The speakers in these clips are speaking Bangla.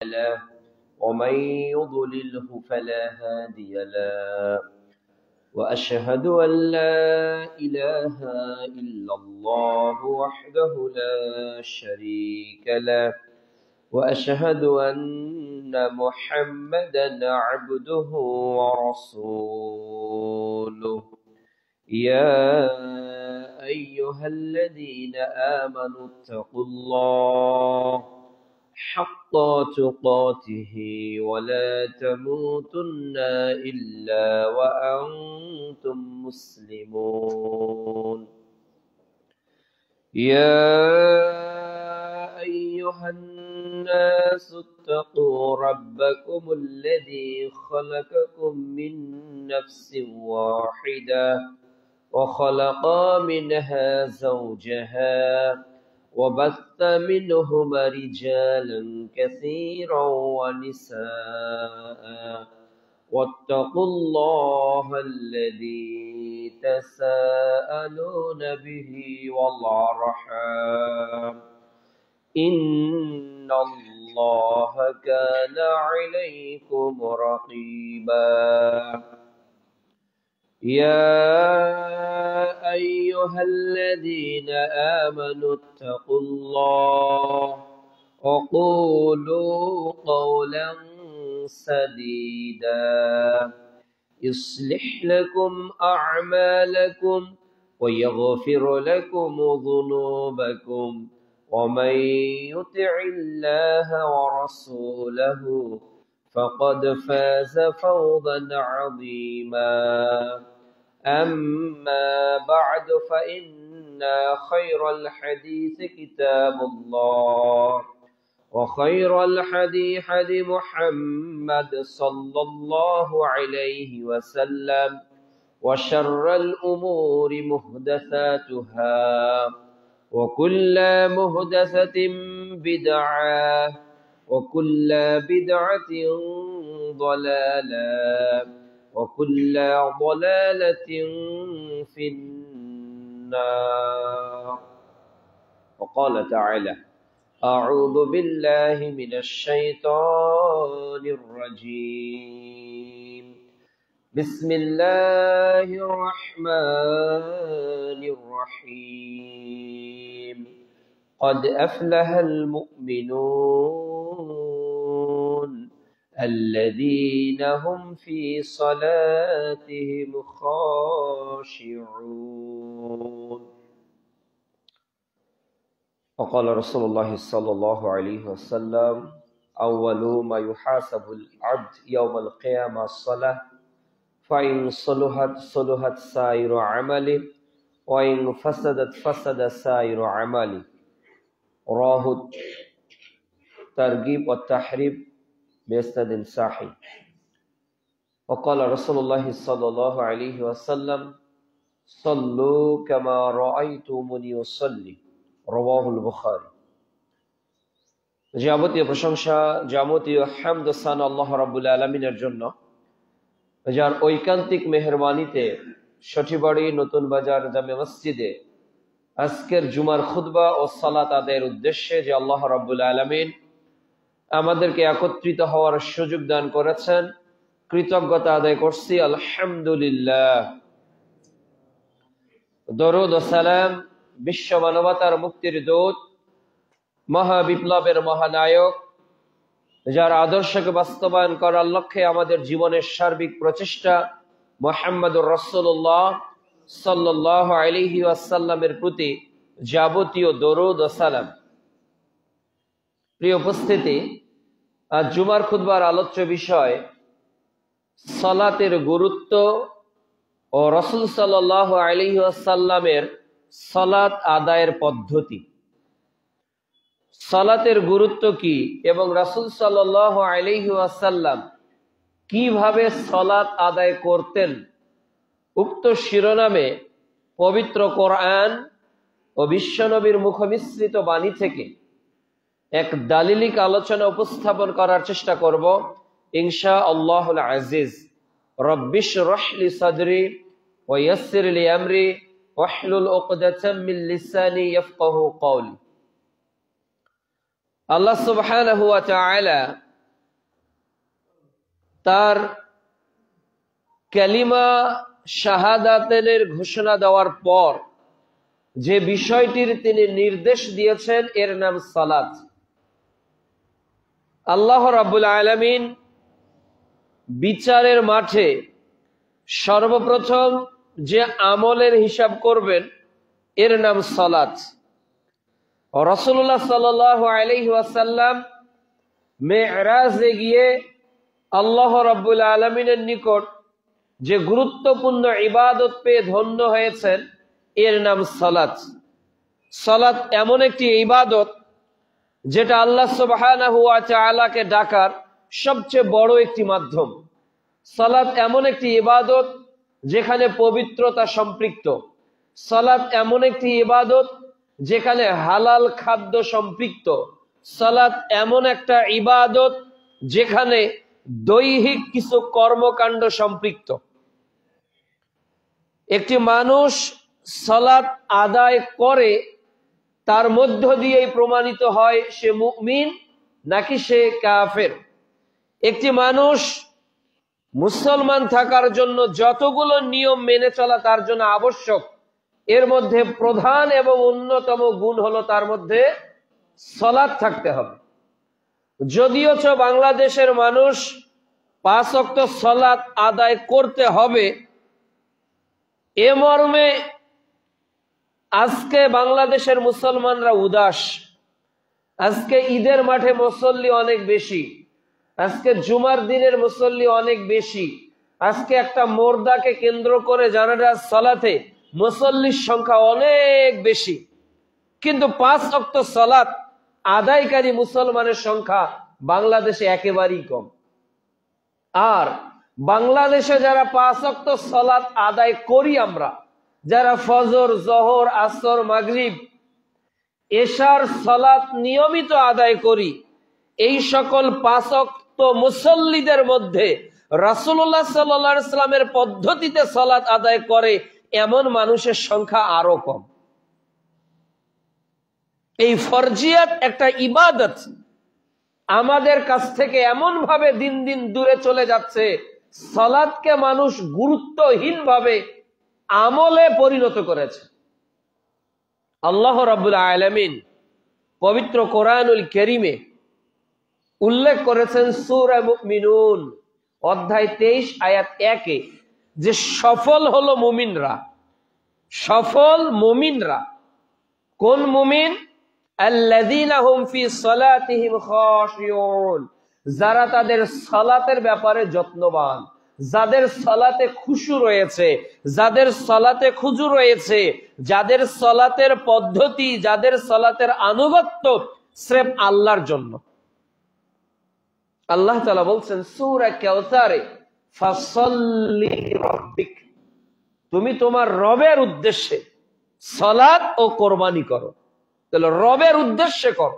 له ومن يضلله فلا هادي له وأشهد أن لا إله إلا الله وحده لا شريك له وأشهد أن محمدا عبده ورسوله يا أيها الذين آمنوا اتقوا الله حق تقاته ولا تموتن إلا وأنتم مسلمون يا أيها الناس اتقوا ربكم الذي خلقكم من نفس واحدة وخلق منها زوجها وبث منهما رجالا كثيرا ونساء واتقوا الله الذي تساءلون به والأرحام إن الله كان عليكم رقيبا يا أيها الذين آمنوا اتقوا الله وقولوا قولا سديدا يصلح لكم أعمالكم ويغفر لكم ذنوبكم ومن يطع الله ورسوله فقد فاز فوزا عظيما أما بعد فإن خير الحديث كتاب الله وخير الحديث حديث محمد صلى الله عليه وسلم وشر الأمور محدثاتها وكل محدثة بدعة وكل بدعة ضلالة وكل ضلالة في النار. وقال تعالى: أعوذ بالله من الشيطان الرجيم. بسم الله الرحمن الرحيم. قد أفلح المؤمنون الذين هم في صلاتهم خاشعون. وقال رسول الله صلى الله عليه وسلم: أول ما يحاسب العبد يوم القيامة الصلاة فإن صلحت صلحت سائر عمله وإن فسدت فسد سائر عمله. رواه الترغيب والتحريب بإسناد صحيح. وقال رسول الله صلى الله عليه وسلم: صلوا كما رأيتموني أصلي. রওয়াহুল বুখারী। যাবতীয় প্রশংসা, যাবতীয় হামদ ও সানা আল্লাহ রাব্বুল আলামিনের জন্য, যার ঐকান্তিক মেহেরবানিতে সঠিবাড়ি নতুন বাজার জামে মসজিদে আজকের জুমার খুতবা ও সালাত আদায়ের উদ্দেশ্যে যে আল্লাহ রাব্বুল আলামিন আমাদেরকে একত্রিত হওয়ার সুযোগ দান করেছেন, কৃতজ্ঞতা আদায় করছি আলহামদুলিল্লাহ। দরুদ ও সালাম বিশ্ব মানবতার মুক্তির দূত, মহাবিপ্লবের মহানায়ক, যার আদর্শকে বাস্তবায়ন করার লক্ষ্যে আমাদের জীবনের সার্বিক প্রচেষ্টা মুহাম্মদুর রাসূলুল্লাহ সাল্লাল্লাহু আলাইহি ওয়াসাল্লামের প্রতি যাবতীয় দরুদ ও সালাম। প্রিয় উপস্থিতি, আজ জুমার খুতবার আলোচ্য বিষয় সালাতের গুরুত্ব ও রাসূল সাল্লাল্লাহু আলাইহি ওয়াসাল্লামের সালাত আদায়ের পদ্ধতি। সালাতের গুরুত্ব কি এবং রাসূল সাল্লাল্লাহু আলাইহি ওয়াসাল্লাম কিভাবে সালাত আদায় করতেন, উক্ত শিরোনামে পবিত্র কোরআন ও বিশ্বনবীর মুখমিশ্রিত বাণী থেকে এক দালিলিক আলোচনা উপস্থাপন করার চেষ্টা করব ইনশাআল্লাহুল আজিজ। রব্বিশরাহ লি সাদরি ওয়া ইয়াসসির লি আমরি ওয়াহলুল উকদাতাম মিন লিসানি ইয়াফকাহু কওলি। আল্লাহ সুবহানাহু ওয়া তাআলা তার কালিমা শাহাদাতের ঘোষণা দেওয়ার পর যে বিষয়টির তিনি নির্দেশ দিয়েছেন এর নাম সালাত। আল্লাহ রাব্বুল আলামিন বিচারের মাঠে সর্বপ্রথম যে আমলের হিসাব করবেন এর নাম সালাত। রাসূলুল্লাহ সাল্লাল্লাহু আলাইহি ওয়াসাল্লাম মেরাজে গিয়ে আল্লাহ রাব্বুল আলামিনের নিকট যে গুরুত্বপূর্ণ ইবাদত পেয়ে ধন্য হয়েছেন এর নাম সালাত। সালাত এমন একটি ইবাদত যেটা আল্লাহ সুবহানাহু ওয়া তাআলাকে ডাকার সবচেয়ে বড় একটি মাধ্যম। সালাত এমন একটি ইবাদত যেখানে পবিত্রতা সম্পৃক্ত। সালাত এমন একটি ইবাদত যেখানে হালাল খাদ্য সম্পৃক্ত। সালাত এমন একটা ইবাদত যেখানে দৈহিক কিছু কর্মকাণ্ড সম্পৃক্ত। একটি মানুষ সালাত আদায় করে তার মধ্য দিয়েই প্রমাণিত হয় সে মুমিন নাকি সে কাফের। একটি মানুষ মুসলমান থাকার জন্য যতগুলো নিয়ম মেনে চলা তার জন্য আবশ্যক, এর মধ্যে প্রধান এবং অন্যতম গুণ হলো তার মধ্যে সালাত থাকতে হবে। যদিও বাংলাদেশের মানুষ 5 ওয়াক্ত সালাত আদায় করতে হবে এ মর্মে আজকে বাংলাদেশের মুসলমানরা উদাস। আজকে ঈদের মাঠে মুসল্লি অনেক বেশি, আজকে জুমার দিনের মুসল্লি অনেক বেশি, আজকে একটা মোর্দাকে কেন্দ্র করে জানাজার সালাতে মুসল্লির সংখ্যা অনেক বেশি, কিন্তু 5 ওয়াক্ত সালাত আদায়কারী মুসলমানের সংখ্যা বাংলাদেশে একেবারেই কম। আর বাংলাদেশে যারা 5 ওয়াক্ত সালাত আদায় করি আমরা, যারা ফজর, জোহর, আসর, মাগরিব, এশার সালাত নিয়মিত আদায় করি, এই সকল 5 ওয়াক্ত মুসল্লিদের মধ্যে রাসূলুল্লাহ সাল্লাল্লাহু আলাইহি ওয়াসাল্লামের পদ্ধতিতে সালাত আদায় করে এমন মানুষের সংখ্যা আরো কম। এই ফরজিয়াত একটা ইবাদত আমাদের কাছ থেকে এমন ভাবে দিন দিন দূরে চলে যাচ্ছে, সালাতকে মানুষ গুরুত্বহীন ভাবে আমলে পরিণত করেছে। আল্লাহ রাব্বুল আলামিন পবিত্র কোরআনুল কারীমে উল্লেখ করেছেন সূরা মুমিনুন অধ্যায় 23 আয়াত 1-এ যে সফল হলো মুমিনরা। সফল মুমিনরা কোন মুমিন? আল্লাযীনা হুম ফি সালাতিহিম খাশিউন, যারা তাদের সালাতের ব্যাপারে যত্নবান, যাদের সালাতে খুশু রয়েছে, যাদের সালাতে খুজু রয়েছে, যাদের সালাতের পদ্ধতি, যাদের সালাতের আনুগত্য স্রেফ আল্লাহর জন্য। আল্লাহ তাআলা বলছেন সূরা কাউসারে, ফাসাল্লি লিরাব্বিক, তুমি তোমার রবের উদ্দেশ্যে সালাত ও কোরবানি করো। তাহলে রবের উদ্দেশ্যে করো।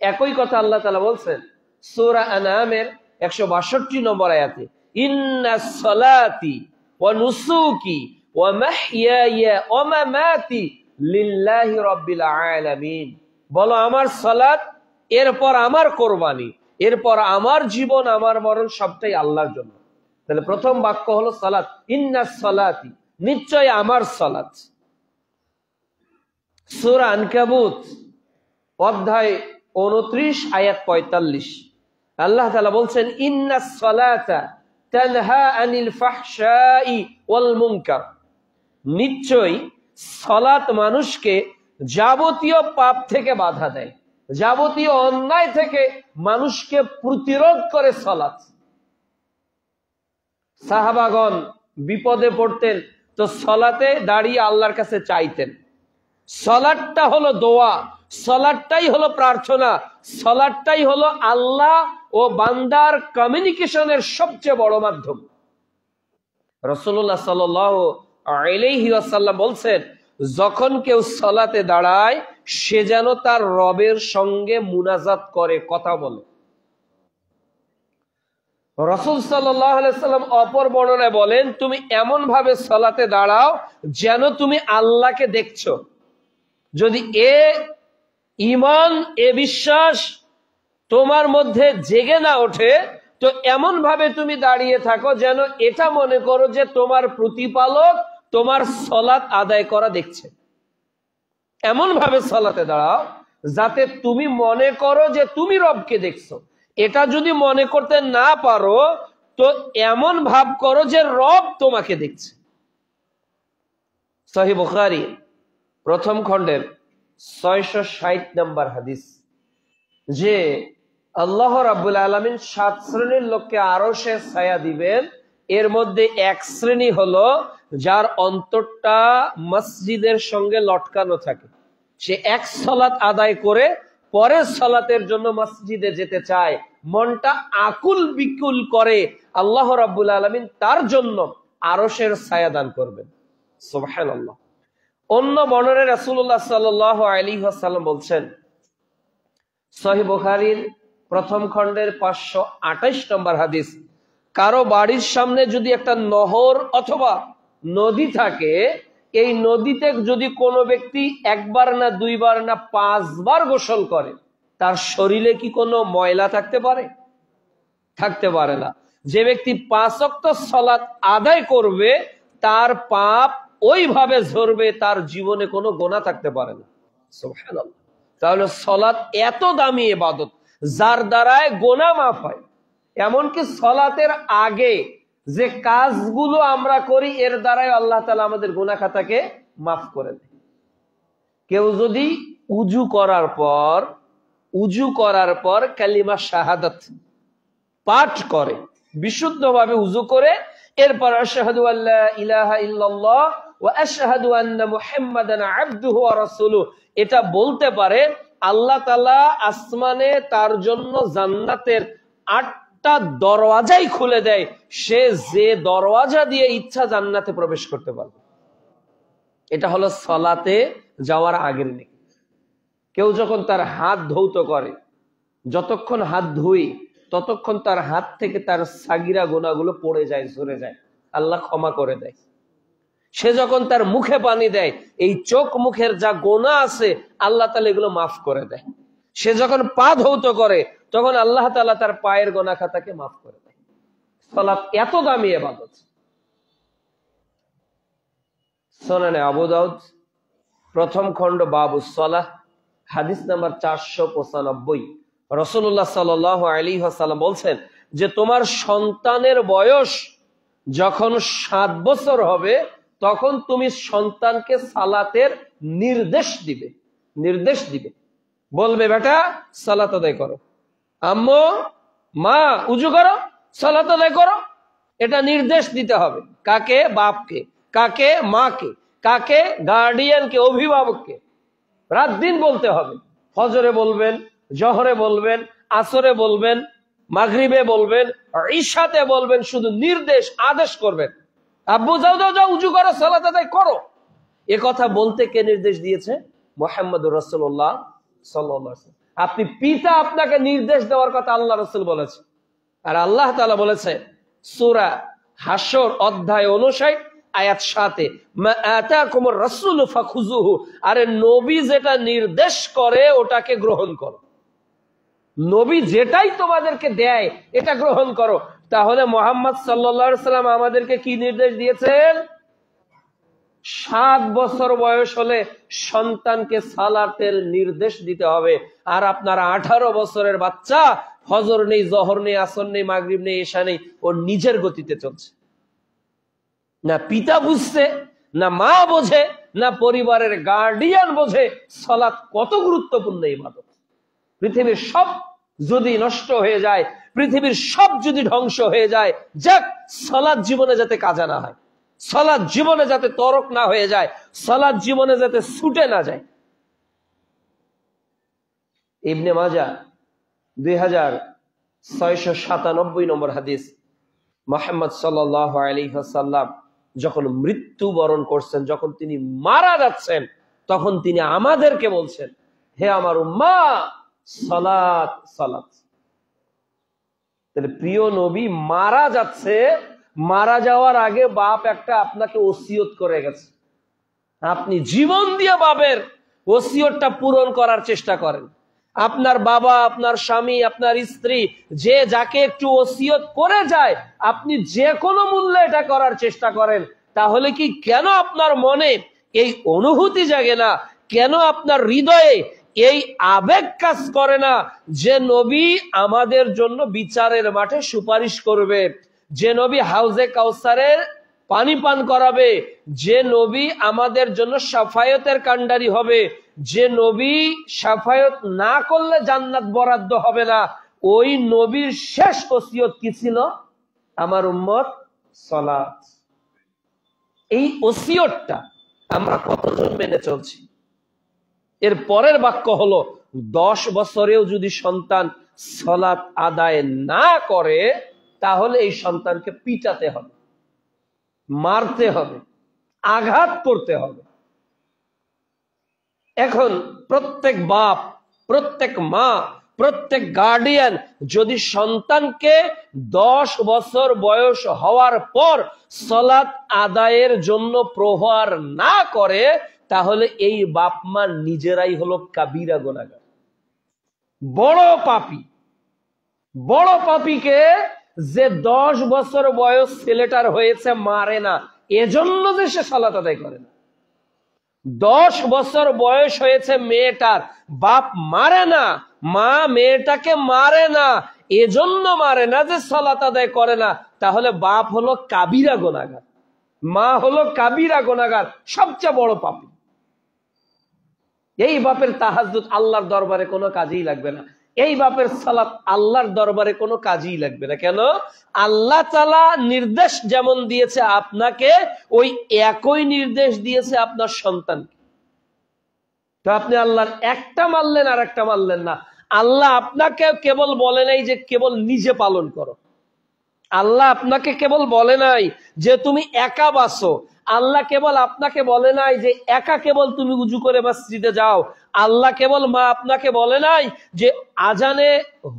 একই কথা আল্লাহ তাআলা বলছেন সূরা আনআমের 162 নম্বর আয়াতে, ইন্নাস সালাতি ওয়া নুসুকি ওয়া মাহইয়ায়া ওয়া মামাতি লিল্লাহি রাব্বিল আলামিন, বলো আমার সালাত, এরপর আমার কোরবানি, এরপর আমার জীবন, আমার মরণ সবটাই আল্লাহর জন্য। তাহলে প্রথম বাক্য হলো সালাত, ইন্নাস সালাতি, নিশ্চয় আমার সালাত। সূরা আনকাবুত অধ্যায় 29 আয়াত 45 আল্লাহ তাআলা বলছেন ইন্নাস সালাতা তানহা আনিল ফাহশাই ওয়াল মুনকার, নিশ্চয় সালাত মানুষকে যাবতীয় পাপ থেকে বাধা দেয়, যাবতীয় অন্যায় থেকে মানুষকে প্রতিরোধ করে সালাত। সাহাবাগণ বিপদে পড়তেন তো সালাতে দাঁড়িয়ে আল্লাহর কাছে চাইতেন। সালাতটা হলো দোয়া, সালাতটাই হলো প্রার্থনা, সালাতটাই হলো আল্লাহ ও বান্দার কমিউনিকেশনের সবচেয়ে বড় মাধ্যম। রাসূলুল্লাহ সাল্লাল্লাহু আলাইহি ওয়াসাল্লাম বলছেন, যখন কেউ সালাতে দাঁড়ায় সে যেন তার রবের সঙ্গে মুনাজাত করে, কথা বলে। রাসূল সাল্লাল্লাহু আলাইহি ওয়াসাল্লাম অপর বর্ণনায় বলেন, তুমি এমন ভাবে সালাতে দাঁড়াও যেন তুমি আল্লাহকে দেখছো। যদি এ ঈমান, এ বিশ্বাস তোমার মধ্যে জেগে না ওঠে, তো এমন ভাবে তুমি দাঁড়িয়ে থাকো যেন এটা মনে করো যে তোমার প্রতিপালক তোমার সালাত আদায় করা দেখছে। এমন ভাবে সালাতে দাঁড়াও যাতে তুমি মনে করো যে তুমি রবকে দেখছো। এটা যদি মনে করতে না পারো তো এমন ভাব করো যে রব তোমাকে দেখছে। সহিহ বুখারী প্রথম খণ্ডের 660 নম্বর হাদিস, যে আল্লাহ রাব্বুল আলামিন 7 শ্রেণীর লোককে আরশে ছায়া দিবেন। এর মধ্যে এক শ্রেণী হলো যার অন্তরটা মসজিদের সঙ্গে লটকানো থাকে। সে এক সালাত আদায় করে পরের সালাতের জন্য মসজিদে যেতে চায়, মনটা আকুল বিকুল করে। আল্লাহ রাব্বুল আলামিন তার জন্য আরশের ছায়া দান করবেন। সুবহানাল্লাহ। অন্য বর্ণনায় রাসূলুল্লাহ সাল্লাল্লাহু আলাইহি ওয়াসাল্লাম বলছেন, সহিহ বুখারীর প্রথম খণ্ডের 528 নম্বর হাদিস, কারো বাড়ির সামনে যদি একটা নহর অথবা নদী থাকে, এই নদীতে যদি কোনো ব্যক্তি একবার না দুইবার না 5 বার গোসল করে, তার শরীরে কি কোনো ময়লা থাকতে পারে? থাকতে পারে না। যে ব্যক্তি 5 ওয়াক্ত সালাত আদায় করবে তার পাপ ওইভাবে ঝরবে, তার জীবনে কোনো গুনাহ থাকতে পারে না। সুবহানাল্লাহ। তাহলে সালাত এত দামি ইবাদত যার দ্বারায় গুনাহ মাফ হয়। এমনকি সালাতের আগে যে কাজগুলো আমরা করি এর দ্বারাই আল্লাহ তাআলা আমাদের গুনাহ খাতাকে মাফ করে দেয়। কেউ যদি উজু করার পর কালিমা শাহাদাত পাঠ করে, বিশুদ্ধভাবে উজু করে, এরপর আশহাদু আল্লা ইলাহা ইল্লাল্লাহ ওয়া আশহাদু আন্না মুহাম্মাদান আবদুহু ওয়া রাসূলুহু, এটা বলতে পারে, আল্লাহ তাআলা আসমানে তার জন্য জান্নাতের 8টা দরওয়াজাই খুলে দেয়। সে যে দরওয়াজা দিয়ে ইচ্ছা জান্নাতে প্রবেশ করতে পারবে। এটা হলো সালাতে যাওয়ার আগের নেকি। কেউ যখন তার হাত ধৌত করে, যতক্ষণ হাত ধুই ততক্ষণ তার হাত থেকে তার সাগিরা গুনাহগুলো পড়ে যায়, ঝরে যায়, আল্লাহ ক্ষমা করে দেয়। সে যখন তার মুখে পানি দেয়, এই চোখ মুখের যা গুনাহ আছে আল্লাহ তাআলা এগুলো মাফ করে দেয়। সে যখন পা ধৌত করে তখন আল্লাহ তাআলা তার পায়ের গুনাহ খাতাকে মাফ করে দেয়। সালাত এত দামি ইবাদত। সুনানে আবু দাউদ প্রথম খণ্ড বাবুস সালাহ হাদিস নাম্বার 495, রাসূলুল্লাহ সাল্লাল্লাহু আলাইহি ওয়াসাল্লাম বলছেন যে তোমার সন্তানের বয়স যখন 7 বছর হবে তখন তুমি সন্তানকে সালাতের নির্দেশ দিবে। বলবে, বেটা সালাত আদায় করো, আম্মু মা উজু করো, সালাত আদায় করো। এটা নির্দেশ দিতে হবে। কাকে? বাপকে। কাকে? মাকে। কাকে? গার্ডিয়ানকে, অভিভাবককে। রাত দিন বলতে হবে। ফজরে বলবেন, জোহরে বলবেন, আসরে বলবেন, মাগরিবে বলবেন, ইশাতে বলবেন, শুধু নির্দেশ আদেশ করবেন। আব্বু যাও উজু করো, সালাত আদায় করো। এ কথা বলতে কে নির্দেশ দিয়েছে? মুহাম্মদুর রাসূলুল্লাহ সাল্লাল্লাহু আলাইহি ওয়াসাল্লাম। আপনি পিতা, আপনাকে নির্দেশ দেওয়ার কথা আল্লাহ রাসূল বলেছে। আর আল্লাহ তাআলা বলেছে সূরা হাশর অধ্যায় 59 আয়াত 7, মা আতাকুমুর রাসূলু ফাখুযুহু, আরে নবী যেটা নির্দেশ করে ওটাকে গ্রহণ করো। নবী যেটাই তোমাদেরকে দেয় এটা গ্রহণ করো। তাহলে মুহাম্মদ সাল্লাল্লাহু আলাইহি ওয়াসাল্লাম আমাদেরকে কি নির্দেশ দিয়েছেন? 7 বছর বয়স হলে সন্তানকে সালাতের নির্দেশ দিতে হবে। আর আপনার 18 বছরের বাচ্চা ফজর নেই, জোহর নেই, আসর নেই, মাগরিব নেই, ইশা নেই, ও নিজের গতিতে চলছে। না পিতা বুঝছে, না মা বোঝে, না পরিবারের গার্ডিয়ান বোঝে সালাত কত গুরুত্বপূর্ণ ইবাদত। পৃথিবীর সব যদি নষ্ট হয়ে যায়, পৃথিবীর সব যদি ধ্বংস হয়ে যায়, যাক সালাত জীবনে যাতে কাজা না হয়, সালাত জীবনে যাতে তরক না হয়ে যায়, সালাত জীবনে যাতে ছুটে না যায়। ইবনে মাজাহ 2697 নম্বর হাদিস, মুহাম্মদ সাল্লাল্লাহু আলাইহি ওয়াসাল্লাম যখন মৃত্যুবরণ করছেন, যখন তিনি মারা যাচ্ছেন, তখন তিনি আমাদেরকে বলছেন, হে আমার উম্মাহ, সালাত সালাত। তাহলে প্রিয় নবী মারা যাচ্ছে, মারা যাওয়ার আগে বাপ একটা আপনাকে ওসিয়ত করে গেছে। আপনি জীবন দিয়ে বাপের ওসিয়তটা পূরণ করার চেষ্টা করেন। আপনার বাবা, আপনার স্বামী, আপনার স্ত্রী, যে যাকে একটু ওসিয়ত করে যায়, আপনি যে কোনো মূল্যে এটা করার চেষ্টা করেন, তাহলে কি কেন আপনার মনে এই অনুভূতি জাগে না, কেন আপনার হৃদয়ে এই আবেগ কাজ করে না যে নবী আমাদের জন্য বিচারের মাঠে সুপারিশ করবে, যে নবী হাউজে কাউসারের পানি পান করাবে, যে নবী আমাদের জন্য শাফায়াতের কান্ডারি হবে, যে নবী শাফায়াত না করলে জান্নাত বরাদ্দ হবে না, ওই নবীর শেষ ওসিয়ত কি ছিল? আমার উম্মত সালাত। এই ওসিয়তটা আমরা কতজন মেনে চলছি? এর পরের বাক্য হলো 10 বছরেও যদি সন্তান সালাত আদায় না করে, তাহলে এই সন্তানকে পিটাতে হবে, মারতে হবে, আঘাত করতে হবে। এখন প্রত্যেক বাপ, প্রত্যেক মা, প্রত্যেক গার্ডিয়ান যদি সন্তানকে 10 বছর বয়স হওয়ার পর সালাত আদায়ের জন্য প্রহার না করে, তাহলে এই বাপ মা নিজেরাই হলো কাবিরা গুনাহগার, বড় পাপী। বড় পাপীকে যে 10 বছর বয়স ছেলেটার হয়েছে মারে না, এজন্য যে সে সালাত আদায় করে না। 10 বছর বয়স হয়েছে মেয়েটার, বাপ মারে না, মা মেয়েটাকে মারে না, এজন্য মারে না যে সালাত আদায় করে না, তাহলে বাপ হলো কাবিরা গুনাহগার, মা হলো কাবিরা গুনাহগার, সবচেয়ে বড় পাপী। এই বাপের তাহাজ্জুদ আল্লাহর দরবারে কোনো কাজেই লাগবে না, এই বাপের সালাত আল্লাহর দরবারে কোনো কাজেই লাগবে না। কেন? আল্লাহ তাআলা নির্দেশ যেমন দিয়েছে আপনাকে, ওই একই নির্দেশ দিয়েছে আপনার সন্তানকে। তো আপনি আল্লাহর একটা মানলেন আর একটা মানলেন না। আল্লাহ আপনাকে কেবল বলে নাই যে কেবল নিজে পালন করো, আল্লাহ আপনাকে কেবল বলে নাই যে তুমি একা বাসো, আল্লাহ কেবল আপনাকে বলে নাই যে একা কেবল তুমি উজু করে মসজিদে যাও, আল্লাহ কেবল মা আপনাকে বলে নাই যে আজানে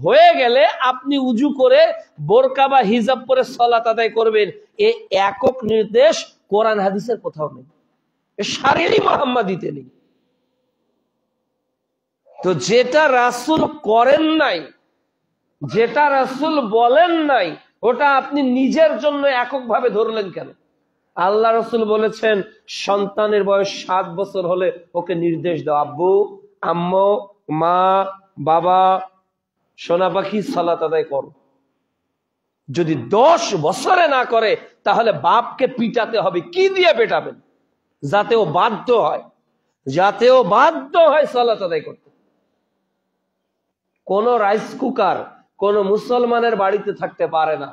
হয়ে গেলে আপনি উজু করে বোরকা বা হিজাব পরে সালাত আদায় করবেন। এই একক নির্দেশ কোরআন হাদিসের কোথাও নেই, শারীরি মুহাম্মাদিতে নেই। তো যেটা রাসূল করেন নাই, যেটা রাসূল বলেন নাই, ওটা আপনি নিজের জন্য এককভাবে ধরলেন কেন? আল্লাহ রাসূল বলেছেন সন্তানের বয়স 7 বছর হলে ওকে নির্দেশ দাও, আব্বু, আম্মু, মা, বাবা, সোনা পাখি সালাত আদায় করো। যদি 10 বছরে না করে, তাহলে বাপকে পিটাতে হবে। কি দিয়ে পেটাবেন? যাতে ও বাধ্য হয়, যাতে ও বাধ্য হয় সালাত আদায় করতে। কোন রাইস কুকার কোন মুসলমানের বাড়িতে থাকতে পারে না,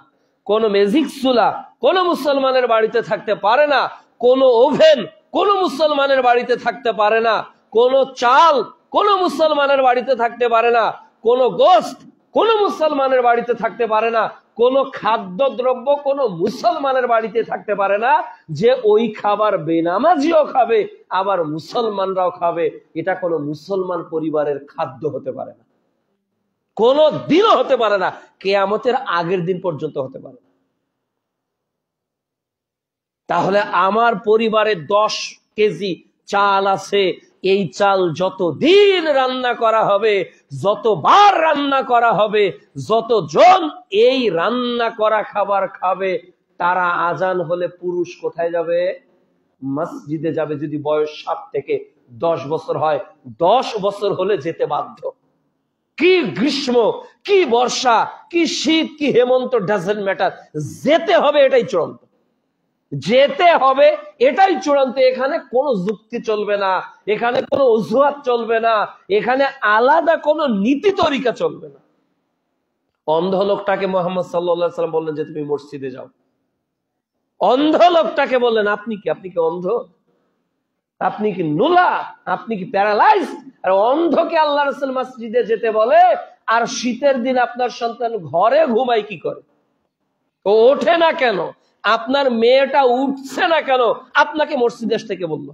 কোন ম্যাজিক চুলা কোন মুসলমানের বাড়িতে থাকতে পারে না, কোন ওভেন কোন মুসলমানের বাড়িতে থাকতে পারে না, কোন চাল কোন মুসলমানের বাড়িতে থাকতে পারে না, কোন গোশত কোন মুসলমানের বাড়িতে থাকতে পারে না, কোন খাদ্যদ্রব্য কোন মুসলমানের বাড়িতে থাকতে পারে না যে ওই খাবার বেনামাজিও খাবে আবার মুসলমানরাও খাবে। এটা কোন মুসলমান পরিবারের খাদ্য হতে পারে না, কোন দিনও হতে পারে না, কিয়ামতের আগের দিন পর্যন্ত হতে পারে না। তাহলে আমার পরিবারে 10 কেজি চাল আছে, এই চাল যতদিন রান্না করা হবে, যতবার রান্না করা হবে, যতজন এই রান্না করা খাবার খাবে, তারা আজান হলে পুরুষ কোথায় যাবে? মসজিদে যাবে। যদি বয়স 7 থেকে 10 বছর হয়, 10 বছর হলে যেতে বাধ্য। কি গ্রীষ্ম, কি বর্ষা, কি শীত, কি হেমন্ত, ডাজন্ট ম্যাটার, যেতে হবে, এটাই চূড়ান্ত। যেতে হবে, এটাই চূড়ান্ত। এখানে কোনো যুক্তি চলবে না, এখানে কোনো অজুহাত চলবে না, এখানে আলাদা কোনো নীতি তরিকা চলবে না। অন্ধ লোকটাকে মুহাম্মদ সাল্লাল্লাহু আলাইহি ওয়াসাল্লাম বললেন যে তুমি মসজিদে যাও। অন্ধ লোকটাকে বললেন আপনি কি অন্ধ? আপনি কি নুলা? আপনি কি প্যারালাইজ? আর অন্ধকে আল্লাহ রাসূল মসজিদে যেতে বলে, আর শীতের দিন আপনার সন্তান ঘরে ঘুমায় কি করে? ও ওঠে না কেন? আপনার মেয়েটা উঠছে না কেন? আপনাকে মসজিদে থেকে বলল।